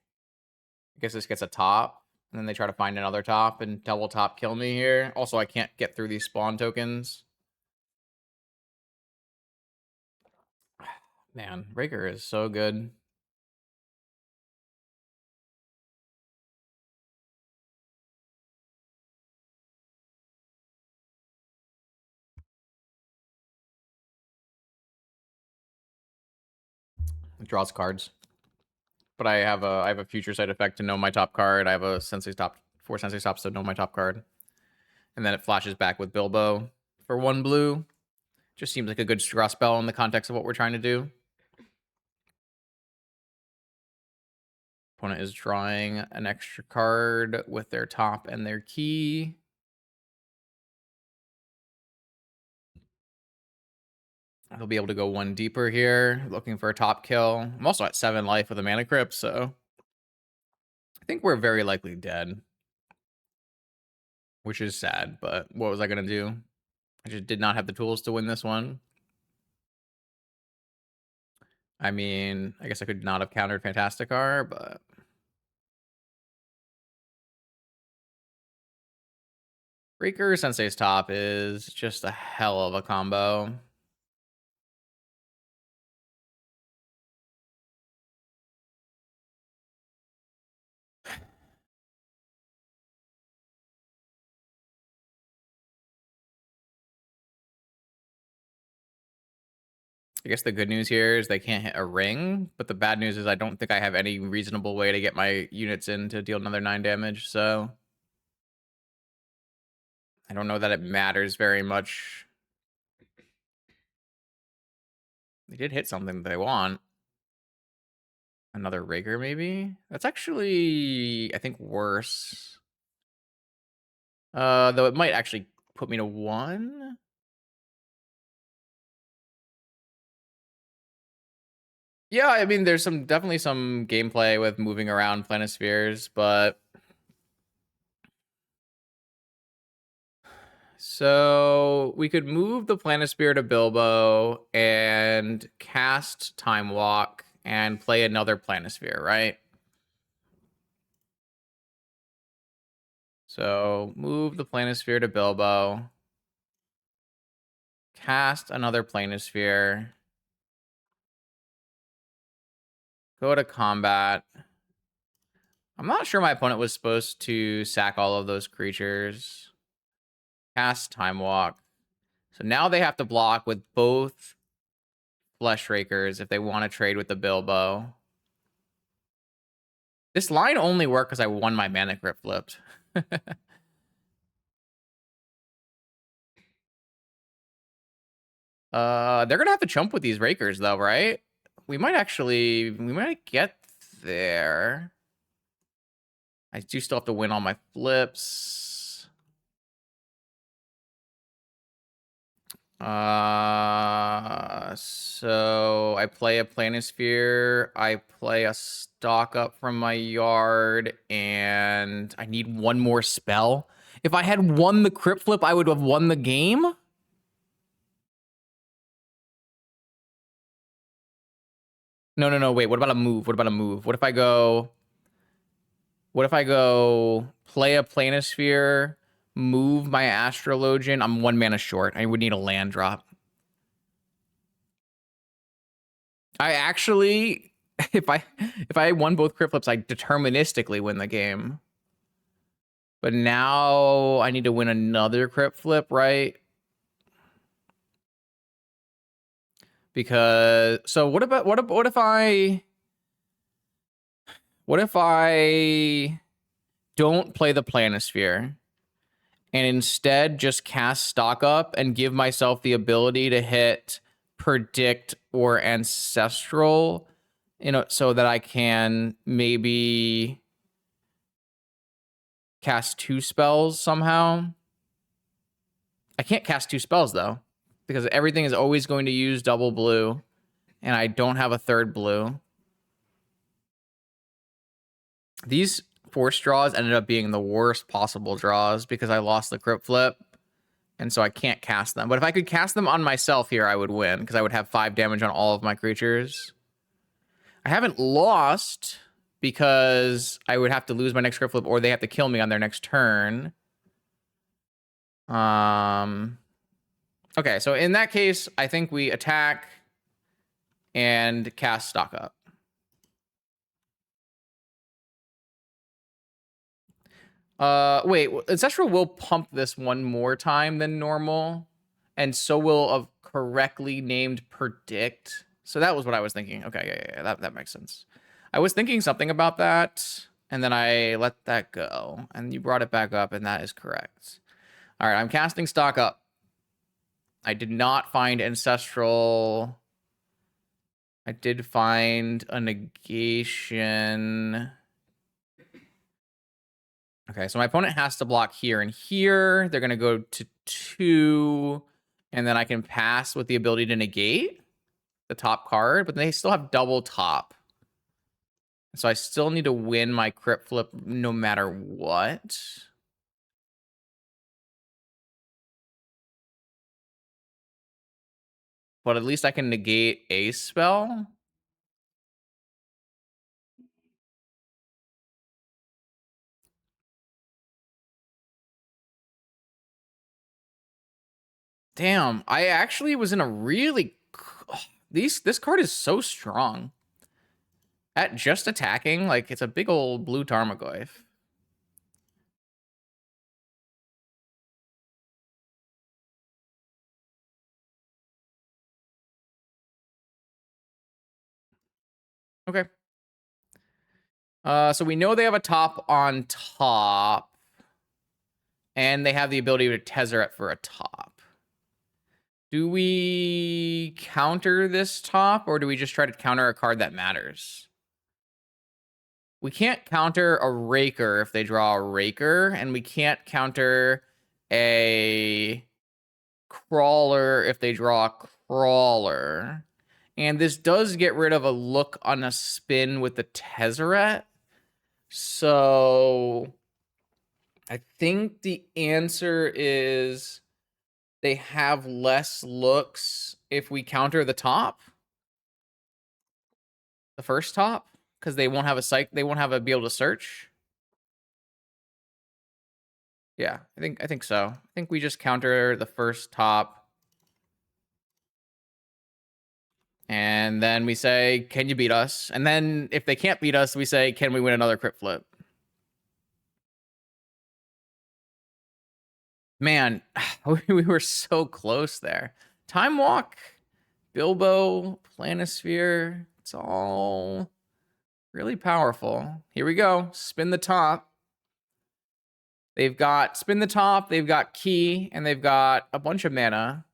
I guess this gets a top, and then they try to find another top and double top kill me here. Also, I can't get through these spawn tokens. Man, Raker is so good. It draws cards. but I have a future sight effect to know my top card. I have a Sensei Stop, 4 Sensei Stops to know my top card. And then it flashes back with Bilbo for 1 blue. Just seems like a good draw spell in the context of what we're trying to do. Opponent is drawing an extra card with their top and their key. He'll be able to go 1 deeper here, looking for a top kill. I'm also at 7 life with a mana crypt, so I think we're very likely dead. Which is sad, but what was I going to do? I just did not have the tools to win this one. I mean, I guess I could not have countered Fantasticar, but... Raker Sensei's top is just a hell of a combo. I guess the good news here is they can't hit a ring, but the bad news is I don't think I have any reasonable way to get my units in to deal another 9 damage, so... I don't know that it matters very much. They did hit something that they want. Another Raker, maybe? That's actually, I think, worse. Though it might actually put me to 1. Yeah, I mean, there's definitely some gameplay with moving around Planispheres, but... So we could move the Planisphere to Bilbo and cast Time Walk and play another Planisphere, right? So move the Planisphere to Bilbo. Cast another Planisphere. Go to combat. I'm not sure my opponent was supposed to sack all of those creatures. Cast Time Walk. So now they have to block with both Flesh Rakers if they want to trade with the Bilbo. This line only worked because I won my mana crypt flipped. They're gonna have to chump with these Rakers though, right? We might get there. I do still have to win all my flips. So I play a Planisphere, I play a stock up from my yard, and I need 1 more spell. If I had won the crypt flip, I would have won the game. No, wait, what about a move? What if I go play a Planisphere, move my Astrologian? I'm 1 mana short. I would need a land drop. I actually, if I won both crypt flips, I deterministically win the game. But now I need to win another crypt flip, right? Because so what if I don't play the Planisphere and instead just cast stock up and give myself the ability to hit predict or ancestral, so that I can maybe cast 2 spells somehow. I can't cast 2 spells though, because everything is always going to use double blue, and I don't have a 3rd blue. These force draws ended up being the worst possible draws because I lost the crypt flip, and so I can't cast them. But if I could cast them on myself here, I would win, because I would have 5 damage on all of my creatures. I haven't lost because I would have to lose my next crypt flip, or they have to kill me on their next turn. Okay, so in that case, I think we attack and cast stock up. Wait, Ancestral will pump this 1 more time than normal, and so will a correctly named predict. So that was what I was thinking. Okay, yeah, that makes sense. I was thinking something about that, and then I let that go. And you brought it back up, and that is correct. All right, I'm casting stock up. I did not find Ancestral. I did find a negation. Okay, so my opponent has to block here and here. They're going to go to 2, and then I can pass with the ability to negate the top card, but they still have double top. So I still need to win my crypt flip no matter what. But at least I can negate a spell. Damn, I actually was in a really... This card is so strong. At just attacking, like, it's a big old blue Tarmogoyf. Okay. So we know they have a top on top. And they have the ability to Tezzeret for a top. Do we counter this top, or do we just try to counter a card that matters? We can't counter a Raker if they draw a Raker, and we can't counter a Crawler if they draw a Crawler. And this does get rid of a look on a spin with the Tezzeret. So I think the answer is they have less looks if we counter the top. The first top, because they won't have a they won't have a be able to search. Yeah, I think so. I think we just counter the first top. And then we say, can you beat us? And then if they can't beat us, we say, can we win another crypt flip? Man, we were so close there. Time Walk, Bilbo, Planisphere. It's all really powerful. Here we go. Spin the top. They've got spin the top, they've got key, and they've got a bunch of mana.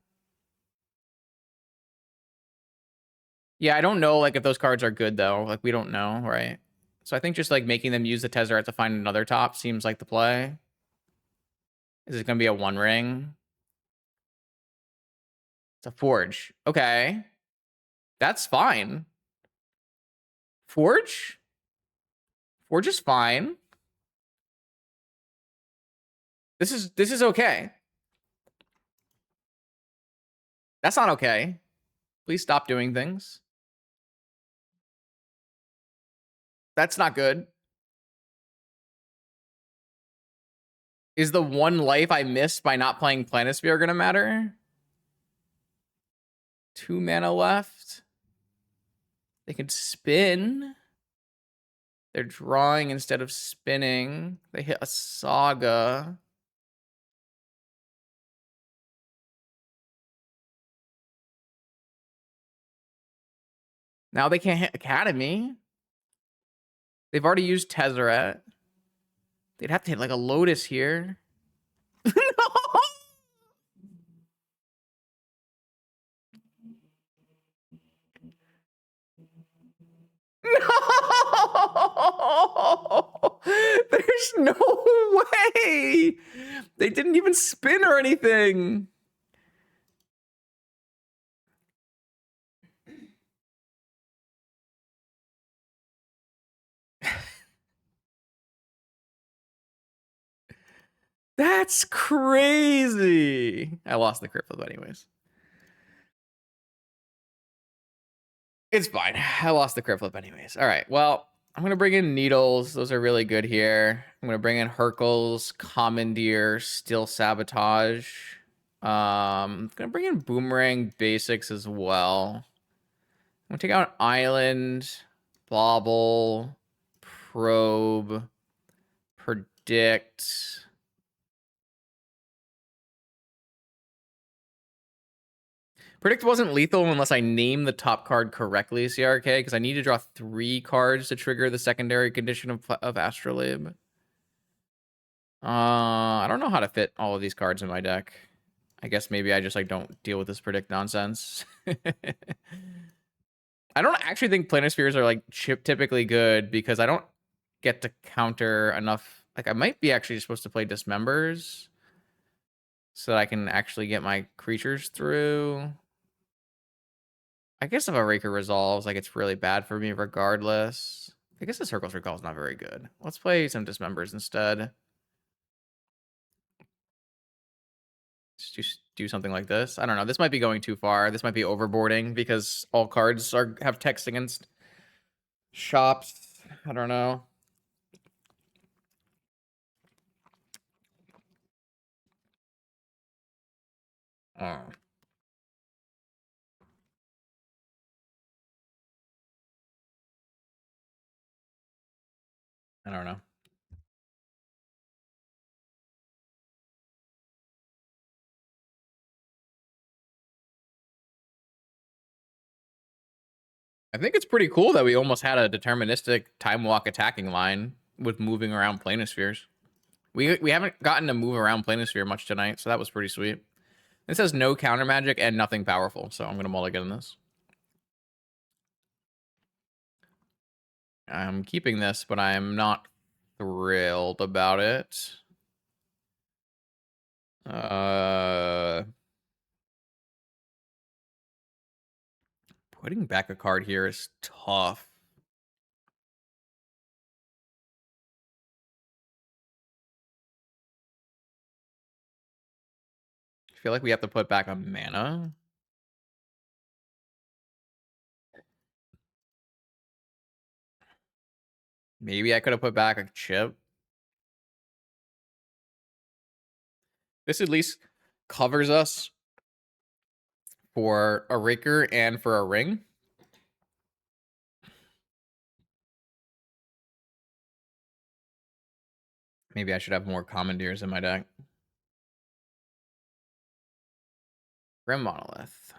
Yeah, I don't know like if those cards are good though. Like we don't know, right? So I think just like making them use the Tezzeret to find another top seems like the play. Is it gonna be a 1 ring? It's a Forge. Okay. That's fine. Forge? Forge is fine. This is okay. That's not okay. Please stop doing things. That's not good. Is the 1 life I missed by not playing Planisphere gonna matter? 2 mana left. They can spin. They're drawing instead of spinning. They hit a Saga. Now they can't hit Academy. They've already used Tezzeret. They'd have to hit like a Lotus here. No! No! There's no way! They didn't even spin or anything. That's crazy. I lost the crypt flip anyways. It's fine. I lost the crypt flip anyways. All right. Well, I'm going to bring in Needles. Those are really good here. I'm going to bring in Hercules, Commandeer, Still Sabotage. I'm going to bring in Boomerang Basics as well. I'm going to take out Island, Bobble, Probe, Predict. Predict wasn't lethal unless I name the top card correctly, CRK, because I need to draw 3 cards to trigger the secondary condition of Astrolabe. I don't know how to fit all of these cards in my deck. I guess maybe I just like don't deal with this Predict nonsense. I don't actually think Planispheres are like typically good because I don't get to counter enough. Like I might be actually supposed to play Dismembers so that I can actually get my creatures through. I guess if a Raker resolves, like it's really bad for me regardless. I guess the Circle's Recall is not very good. Let's play some Dismembers instead. Just do something like this. I don't know. This might be going too far. This might be overboarding because all cards have text against shops. I don't know. Oh. I don't know. I think it's pretty cool that we almost had a deterministic time walk attacking line with moving around Planispheres. We haven't gotten to move around Planisphere much tonight, so that was pretty sweet. It says no counter magic and nothing powerful, so I'm gonna mulligan this. I'm keeping this, but I'm not thrilled about it. Putting back a card here is tough. I feel like we have to put back a mana. Maybe I could have put back a chip. This at least covers us for a Raker and for a ring. Maybe I should have more Commandeers in my deck. Grim Monolith.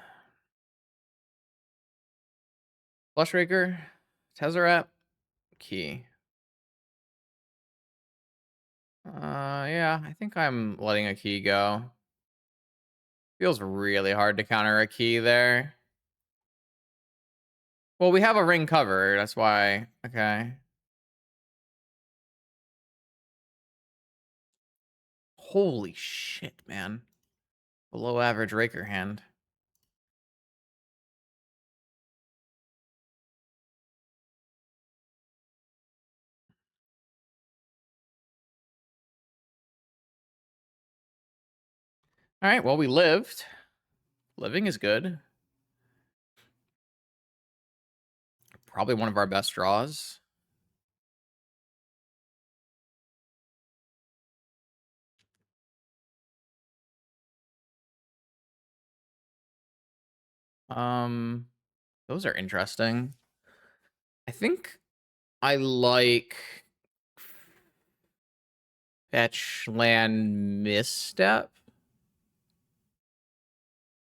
Flush Raker. Tezzeret. Key. Yeah, I think I'm letting a key go. Feels really hard to counter a key there. Well, we have a ring cover, that's why. Okay. Holy shit, man. Below average Raker hand. All right, well, we lived. Living is good. Probably one of our best draws. Those are interesting. I think I like Fetch Land Misstep.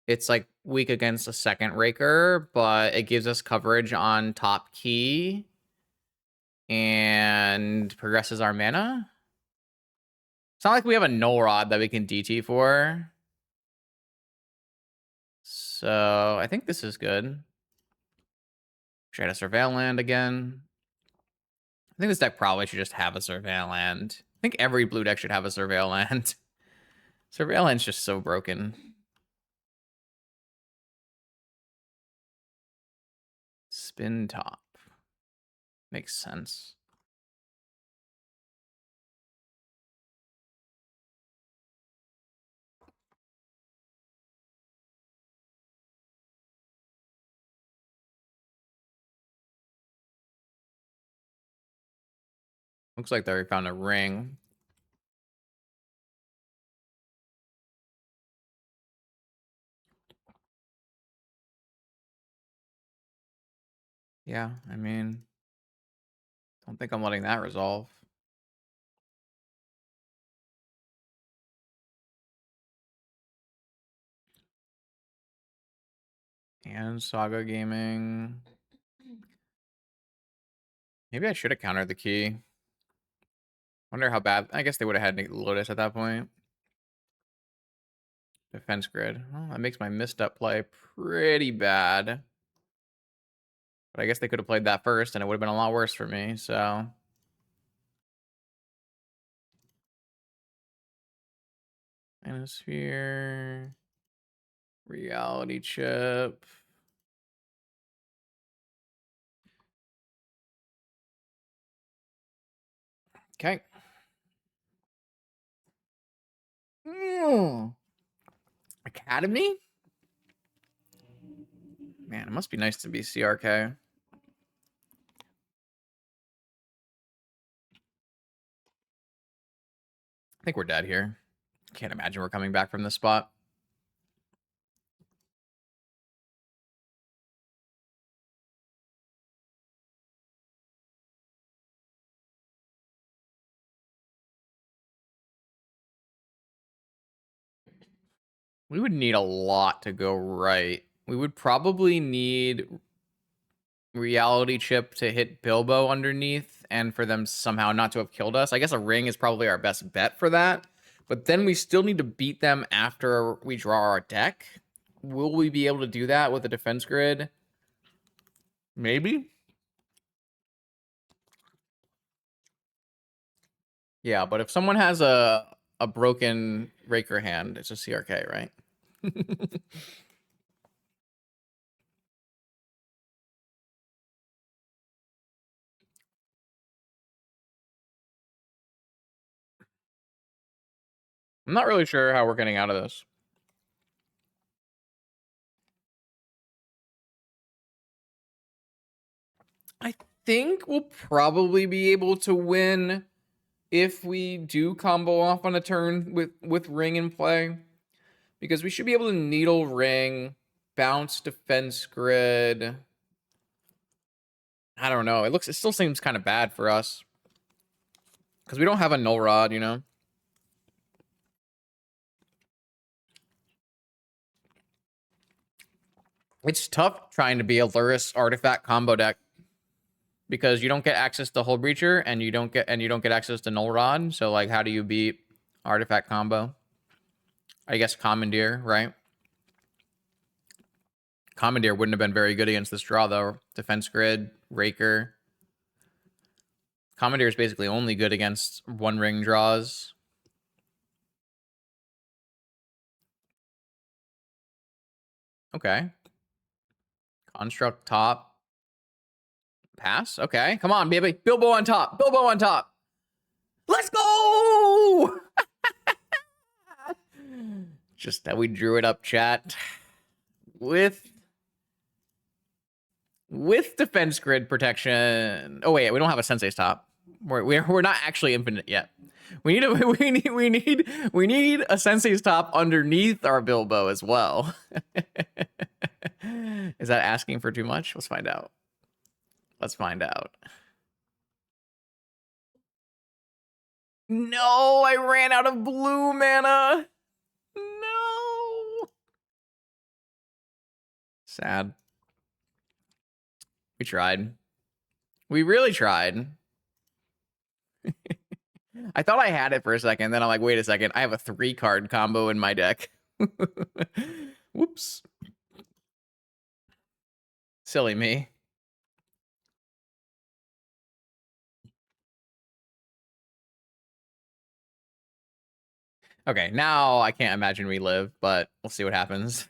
It's like weak against a second Raker, but it gives us coverage on top key and progresses our mana. It's not like we have a null rod that we can DT for. So I think this is good. Try to Surveil Land again. I think this deck probably should just have a Surveil Land. I think every blue deck should have a Surveil Land. Surveil Land's just so broken. Spin top. Makes sense. Looks like they found a ring. Yeah, I mean, don't think I'm letting that resolve. And Saga Gaming. Maybe I should have countered the key. Wonder how bad. I guess they would have had Lotus at that point. Defense grid. Well, that makes my misstep play pretty bad. But I guess they could have played that first, and it would have been a lot worse for me, so... Manosphere... Reality chip... Okay. Academy? Man, it must be nice to be CRK. I think we're dead here. Can't imagine we're coming back from this spot. We would need a lot to go right. We would probably need reality chip to hit Bilbo underneath and for them somehow not to have killed us. I guess a ring is probably our best bet for that. But then we still need to beat them after we draw our deck. Will we be able to do that with a defense grid? Maybe. Yeah, but if someone has a broken Raker hand, it's a CRK, right? I'm not really sure how we're getting out of this. I think we'll probably be able to win if we do combo off on a turn with ring in play, because we should be able to needle ring, bounce defense grid. I don't know. It still seems kind of bad for us because we don't have a null rod, you know. It's tough trying to be a Lurrus artifact combo deck because you don't get access to Hull Breacher and you don't get access to null rod. So like, how do you beat artifact combo? I guess Commandeer, right? Commandeer wouldn't have been very good against this draw, though. Defense grid, Raker. Commandeer is basically only good against one ring draws. Okay. Construct top. Pass. Okay. Come on, baby. Bilbo on top. Bilbo on top. Let's go! Just that we drew it up, chat. With defense grid protection. Oh wait, we don't have a Sensei's top. We're not actually infinite yet. We need a Sensei's top underneath our Bilbo as well. Is that asking for too much? Let's find out. Let's find out. No, I ran out of blue mana. No. Sad. We tried. We really tried. I thought I had it for a second, then I'm like, wait a second, I have a 3-card combo in my deck. Whoops. Silly me. Okay, now I can't imagine we live, but we'll see what happens.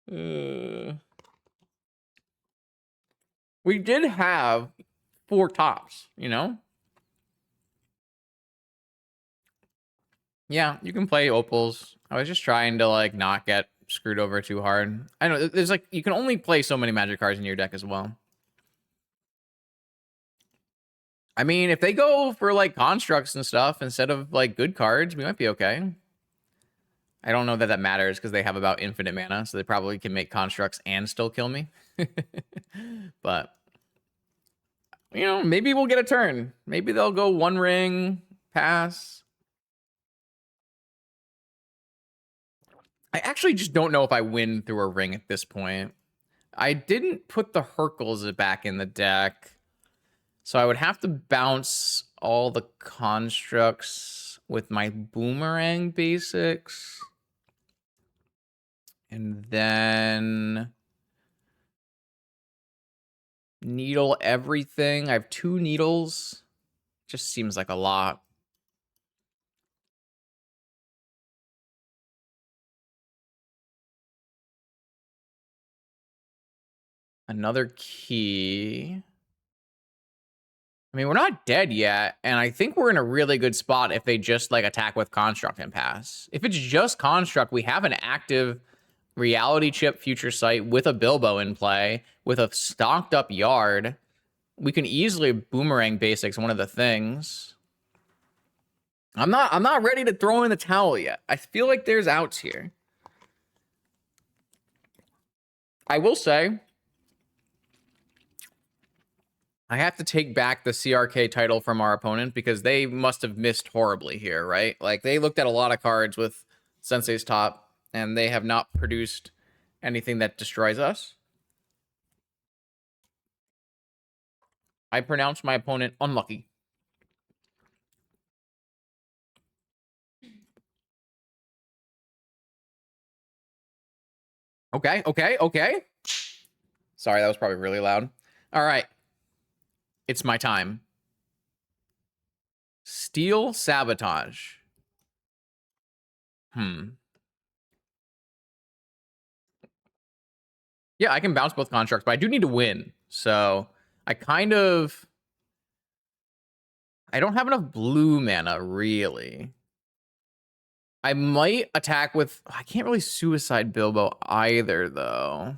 We did have 4 tops, you know? Yeah, you can play opals. I was just trying to like not get screwed over too hard. I know there's like you can only play so many magic cards in your deck as well. I mean, if they go for like constructs and stuff instead of like good cards, we might be okay. I don't know that matters because they have about infinite mana, so they probably can make constructs and still kill me. But you know, maybe we'll get a turn. Maybe they'll go 1 ring, pass. I actually just don't know if I win through a ring at this point. I didn't put the Hercules back in the deck, so I would have to bounce all the constructs with my boomerang basics. And then needle everything. I have 2 needles. Just seems like a lot. Another key. I mean, we're not dead yet, and I think we're in a really good spot if they just like attack with construct and pass. If it's just construct, we have an active reality chip future sight with a Bilbo in play, with a stocked up yard. We can easily boomerang basics one of the things. I'm not ready to throw in the towel yet. I feel like there's outs here. I will say I have to take back the CRK title from our opponent because they must have missed horribly here, right? Like, they looked at a lot of cards with Sensei's top, and they have not produced anything that destroys us. I pronounce my opponent unlucky. Okay, okay, okay. Sorry, that was probably really loud. All right. It's my time. Steel Sabotage. Yeah, I can bounce both constructs, but I do need to win. So I don't have enough blue mana, really. I might attack with... I can't really suicide Bilbo either, though.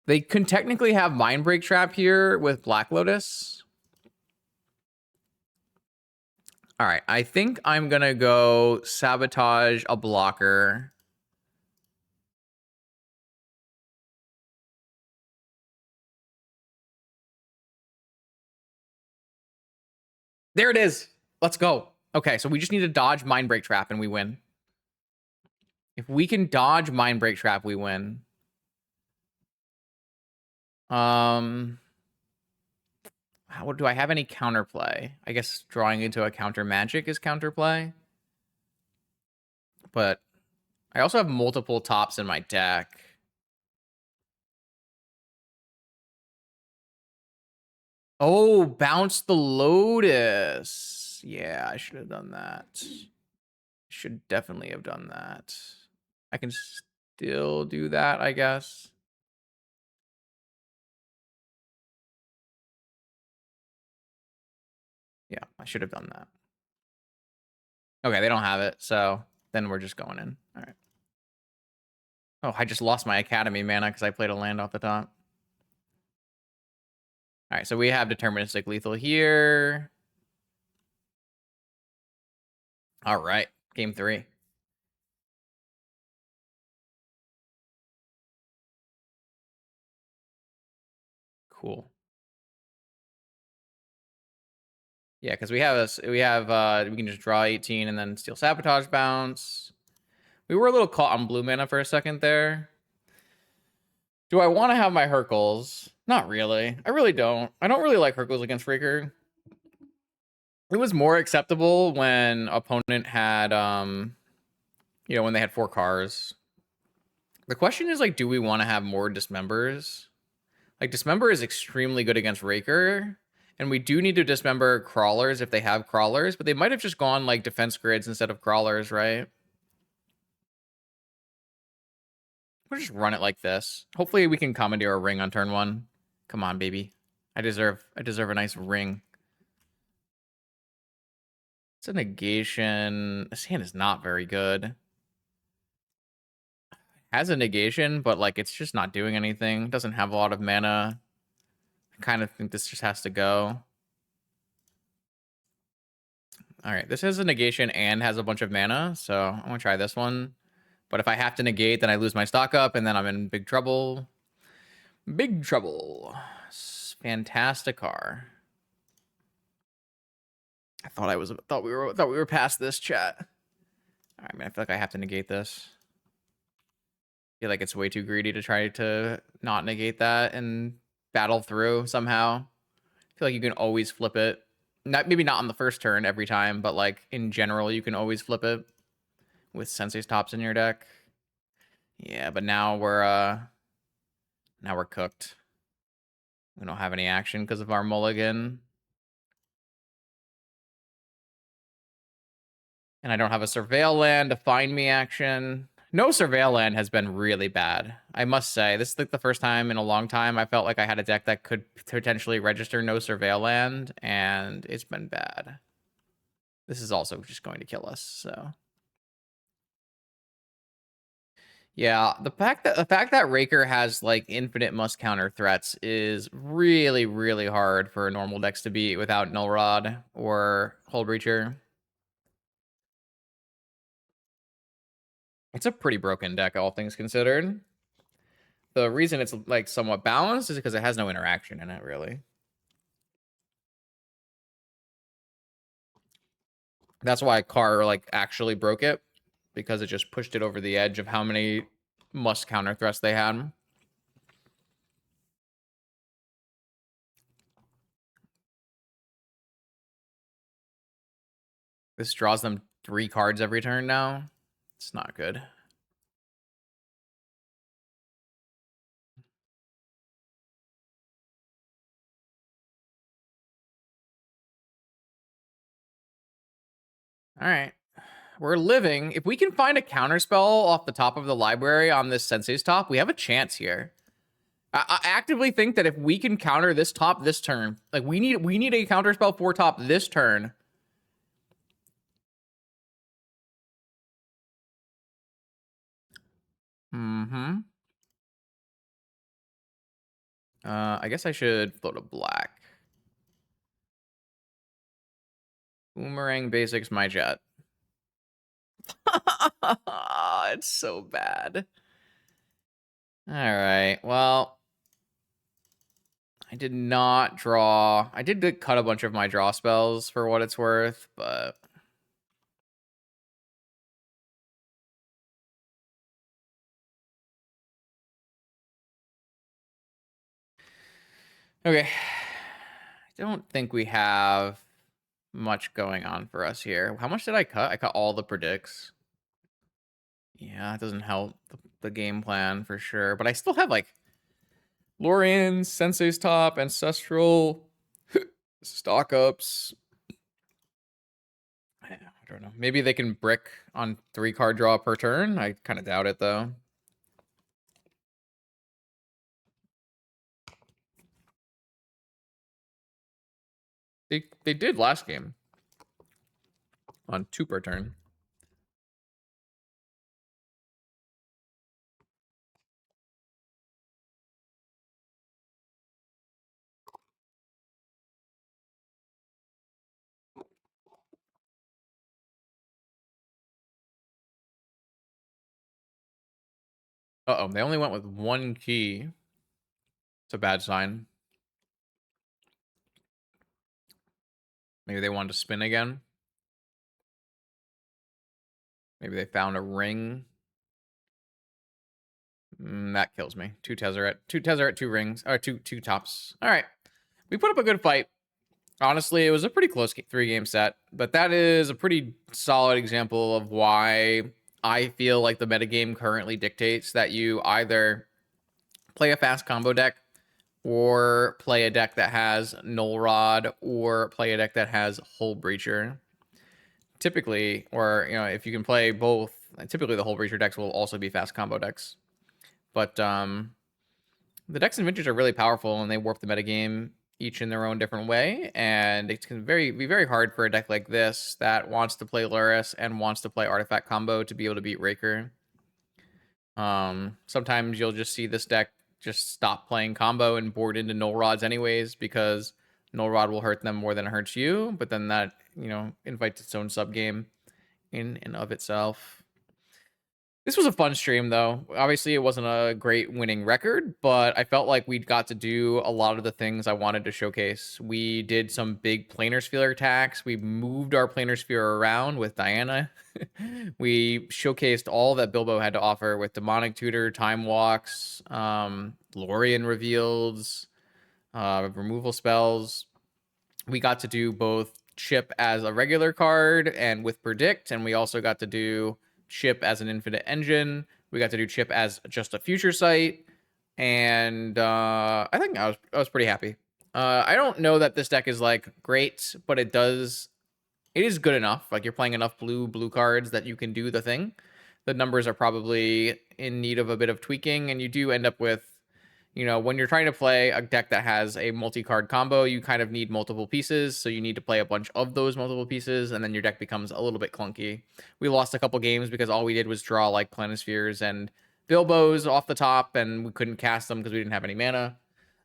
They can technically have Mindbreak Trap here with Black Lotus. All right, I think I'm going to go Sabotage a blocker. There it is. Let's go. Okay, so we just need to dodge Mindbreak Trap and we win. If we can dodge Mindbreak Trap, we win. How do I have any counterplay? I guess drawing into a counter magic is counterplay. But I also have multiple tops in my deck. Oh, bounce the Lotus. Yeah, I should have done that. Should definitely have done that. I can still do that, I guess. Yeah, I should have done that. Okay, they don't have it, so then we're just going in. All right. Oh, I just lost my Academy mana because I played a land off the top. All right, so we have Deterministic Lethal here. All right, game 3. Cool. Yeah, because we can just draw 18 and then steal Sabotage bounce. We were a little caught on blue mana for a second there. Do I want to have my Hercules? Not really. I really don't. I don't really like Hercules against Raker. It was more acceptable when opponent had, you know, when they had 4 cars. The question is, like, do we want to have more Dismembers? Like, Dismember is extremely good against Raker, and we do need to dismember crawlers if they have crawlers, but they might have just gone, like, defense grids instead of crawlers, right? We'll just run it like this. Hopefully we can commandeer a ring on turn 1. Come on, baby. I deserve a nice ring. It's a negation. This hand is not very good. Has a negation, but like it's just not doing anything. Doesn't have a lot of mana. I kind of think this just has to go. All right, this has a negation and has a bunch of mana, so I'm gonna try this one. But if I have to negate, then I lose my stock up, and then I'm in big trouble. Big trouble. Fantastic car. I thought we were past this, chat. All right, man. I feel like I have to negate this. feel like it's way too greedy to try to not negate that and battle through somehow. I feel like you can always flip it. Maybe not on the first turn every time, but like in general, you can always flip it with Sensei's Tops in your deck. Yeah, but now we're cooked. We don't have any action because of our mulligan. And I don't have a Surveil land to find me action. No Surveil land has been really bad. I must say, this is like the first time in a long time I felt like I had a deck that could potentially register no Surveil land, and it's been bad. This is also just going to kill us, so. Yeah, the fact that Raker has like infinite must counter threats is really, really hard for normal decks to beat without Null Rod or Hull Breacher. It's a pretty broken deck, all things considered. The reason it's like somewhat balanced is because it has no interaction in it, really. That's why Carr like actually broke it, because it just pushed it over the edge of how many must counter threats they had. This draws them 3 cards every turn now. It's not good. All right. We're living. If we can find a counterspell off the top of the library on this Sensei's top, we have a chance here. I actively think that if we can counter this top this turn, like we need a counterspell for top this turn. Mm-hmm. I guess I should float a black. Boomerang basics my jet. It's so bad. All right. Well, I did not draw. I did cut a bunch of my draw spells for what it's worth, but okay. I don't think we have much going on for us here. How much did I cut? I cut all the predicts. Yeah, it doesn't help the game plan for sure. But I still have like Lorien, Sensei's Top, Ancestral, stock ups. I don't know. Maybe they can brick on 3 card draw per turn. I kind of doubt it though. They did last game on 2 per turn. Uh-oh, they only went with 1 key. It's a bad sign. Maybe they wanted to spin again. Maybe they found a ring. That kills me. 2 Tezzeret. 2 Tezzeret, 2 rings. Or 2 tops. All right. We put up a good fight. Honestly, it was a pretty close 3-game set. But that is a pretty solid example of why I feel like the metagame currently dictates that you either play a fast combo deck or play a deck that has Null Rod or play a deck that has Hull Breacher. Typically, or, you know, if you can play both, typically the Hull Breacher decks will also be fast combo decks. But the decks and vintage are really powerful, and they warp the metagame each in their own different way. And it can be very hard for a deck like this that wants to play Lurrus and wants to play Artifact combo to be able to beat Raker. Sometimes you'll just see this deck just stop playing combo and board into Null Rods anyways, because Null Rod will hurt them more than it hurts you. But then that, you know, invites its own sub game in and of itself. This was a fun stream, though. Obviously, it wasn't a great winning record, but I felt like we got to do a lot of the things I wanted to showcase. We did some big planar sphere attacks. We moved our planar sphere around with Diana. We showcased all that Bilbo had to offer with Demonic Tutor, Time Walks, Lorien reveals, removal spells. We got to do both Chip as a regular card and with Predict, and we also got to do Chip as an Infinite Engine. We got to do Chip as just a Future Sight, and I think I was pretty happy. I don't know that this deck is like great, but it is good enough. Like, you're playing enough blue cards that you can do the thing. The numbers are probably in need of a bit of tweaking, and you do end up with, when you're trying to play a deck that has a multi-card combo, you kind of need multiple pieces. So you need to play a bunch of those multiple pieces, and then your deck becomes a little bit clunky. We lost a couple games because all we did was draw like Planispheres and Bilbos off the top, and we couldn't cast them because we didn't have any mana.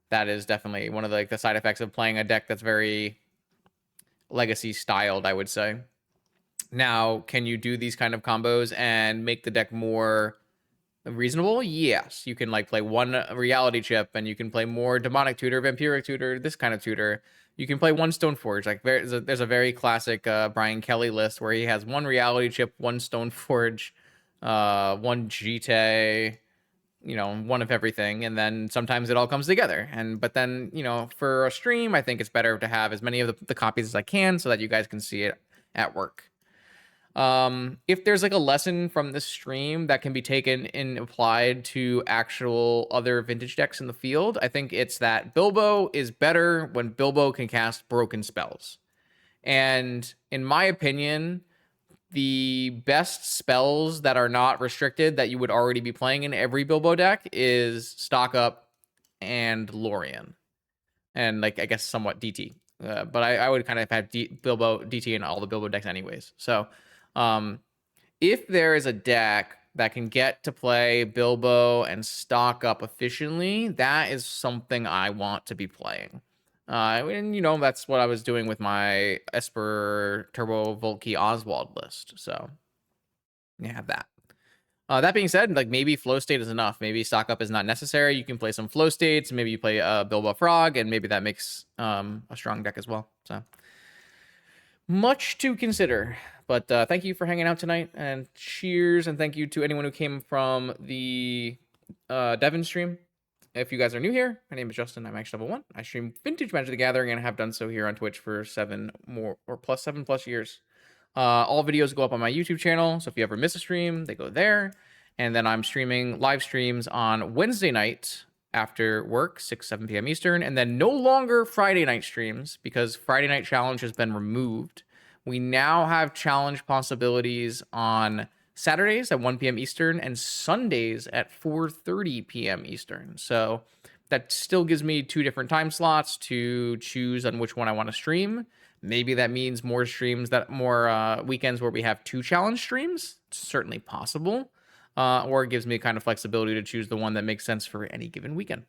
That is definitely one of the side effects of playing a deck that's very legacy styled, I would say. Now, can you do these kind of combos and make the deck more reasonable? Yes. You can like play one reality chip, and you can play more demonic tutor, vampiric tutor, this kind of tutor. You can play one Stoneforge. Like, there's a very classic Brian Kelly list where he has one reality chip, one Stoneforge, one GT, one of everything, and then sometimes it all comes together. But then, for a stream, I think it's better to have as many of the copies as I can so that you guys can see it at work. If there's like a lesson from this stream that can be taken and applied to actual other vintage decks in the field, I think it's that Bilbo is better when Bilbo can cast broken spells. And in my opinion, the best spells that are not restricted that you would already be playing in every Bilbo deck is Stock Up and Lorien. And like, I guess somewhat DT. But I would kind of have Bilbo DT in all the Bilbo decks anyways. So if there is a deck that can get to play Bilbo and stock up efficiently, that is something I want to be playing. And that's what I was doing with my Esper Turbo Volkey Oswald list. So you have that. That being said, like, maybe flow state is enough. Maybe stock up is not necessary. You can play some flow states. Maybe you play Bilbo Frog, and maybe that makes a strong deck as well. So much to consider. But thank you for hanging out tonight, and cheers, and thank you to anyone who came from the Devon stream. If you guys are new here, my name is Justin. I'm Action Level 1. I stream Vintage Magic the Gathering and have done so here on Twitch for 7 plus years. All videos go up on my YouTube channel, so if you ever miss a stream, they go there. And then I'm streaming live streams on Wednesday night after work, 7 p.m. Eastern, and then no longer Friday night streams because Friday Night Challenge has been removed. We now have challenge possibilities on Saturdays at 1 p.m. Eastern and Sundays at 4:30 p.m. Eastern. So that still gives me 2 different time slots to choose on which one I want to stream. Maybe that means more weekends where we have 2 challenge streams. It's certainly possible. Or it gives me kind of flexibility to choose the one that makes sense for any given weekend.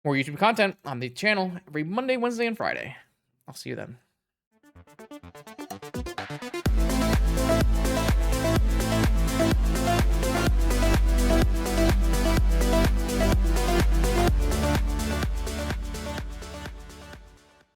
More YouTube content on the channel every Monday, Wednesday, and Friday. I'll see you then.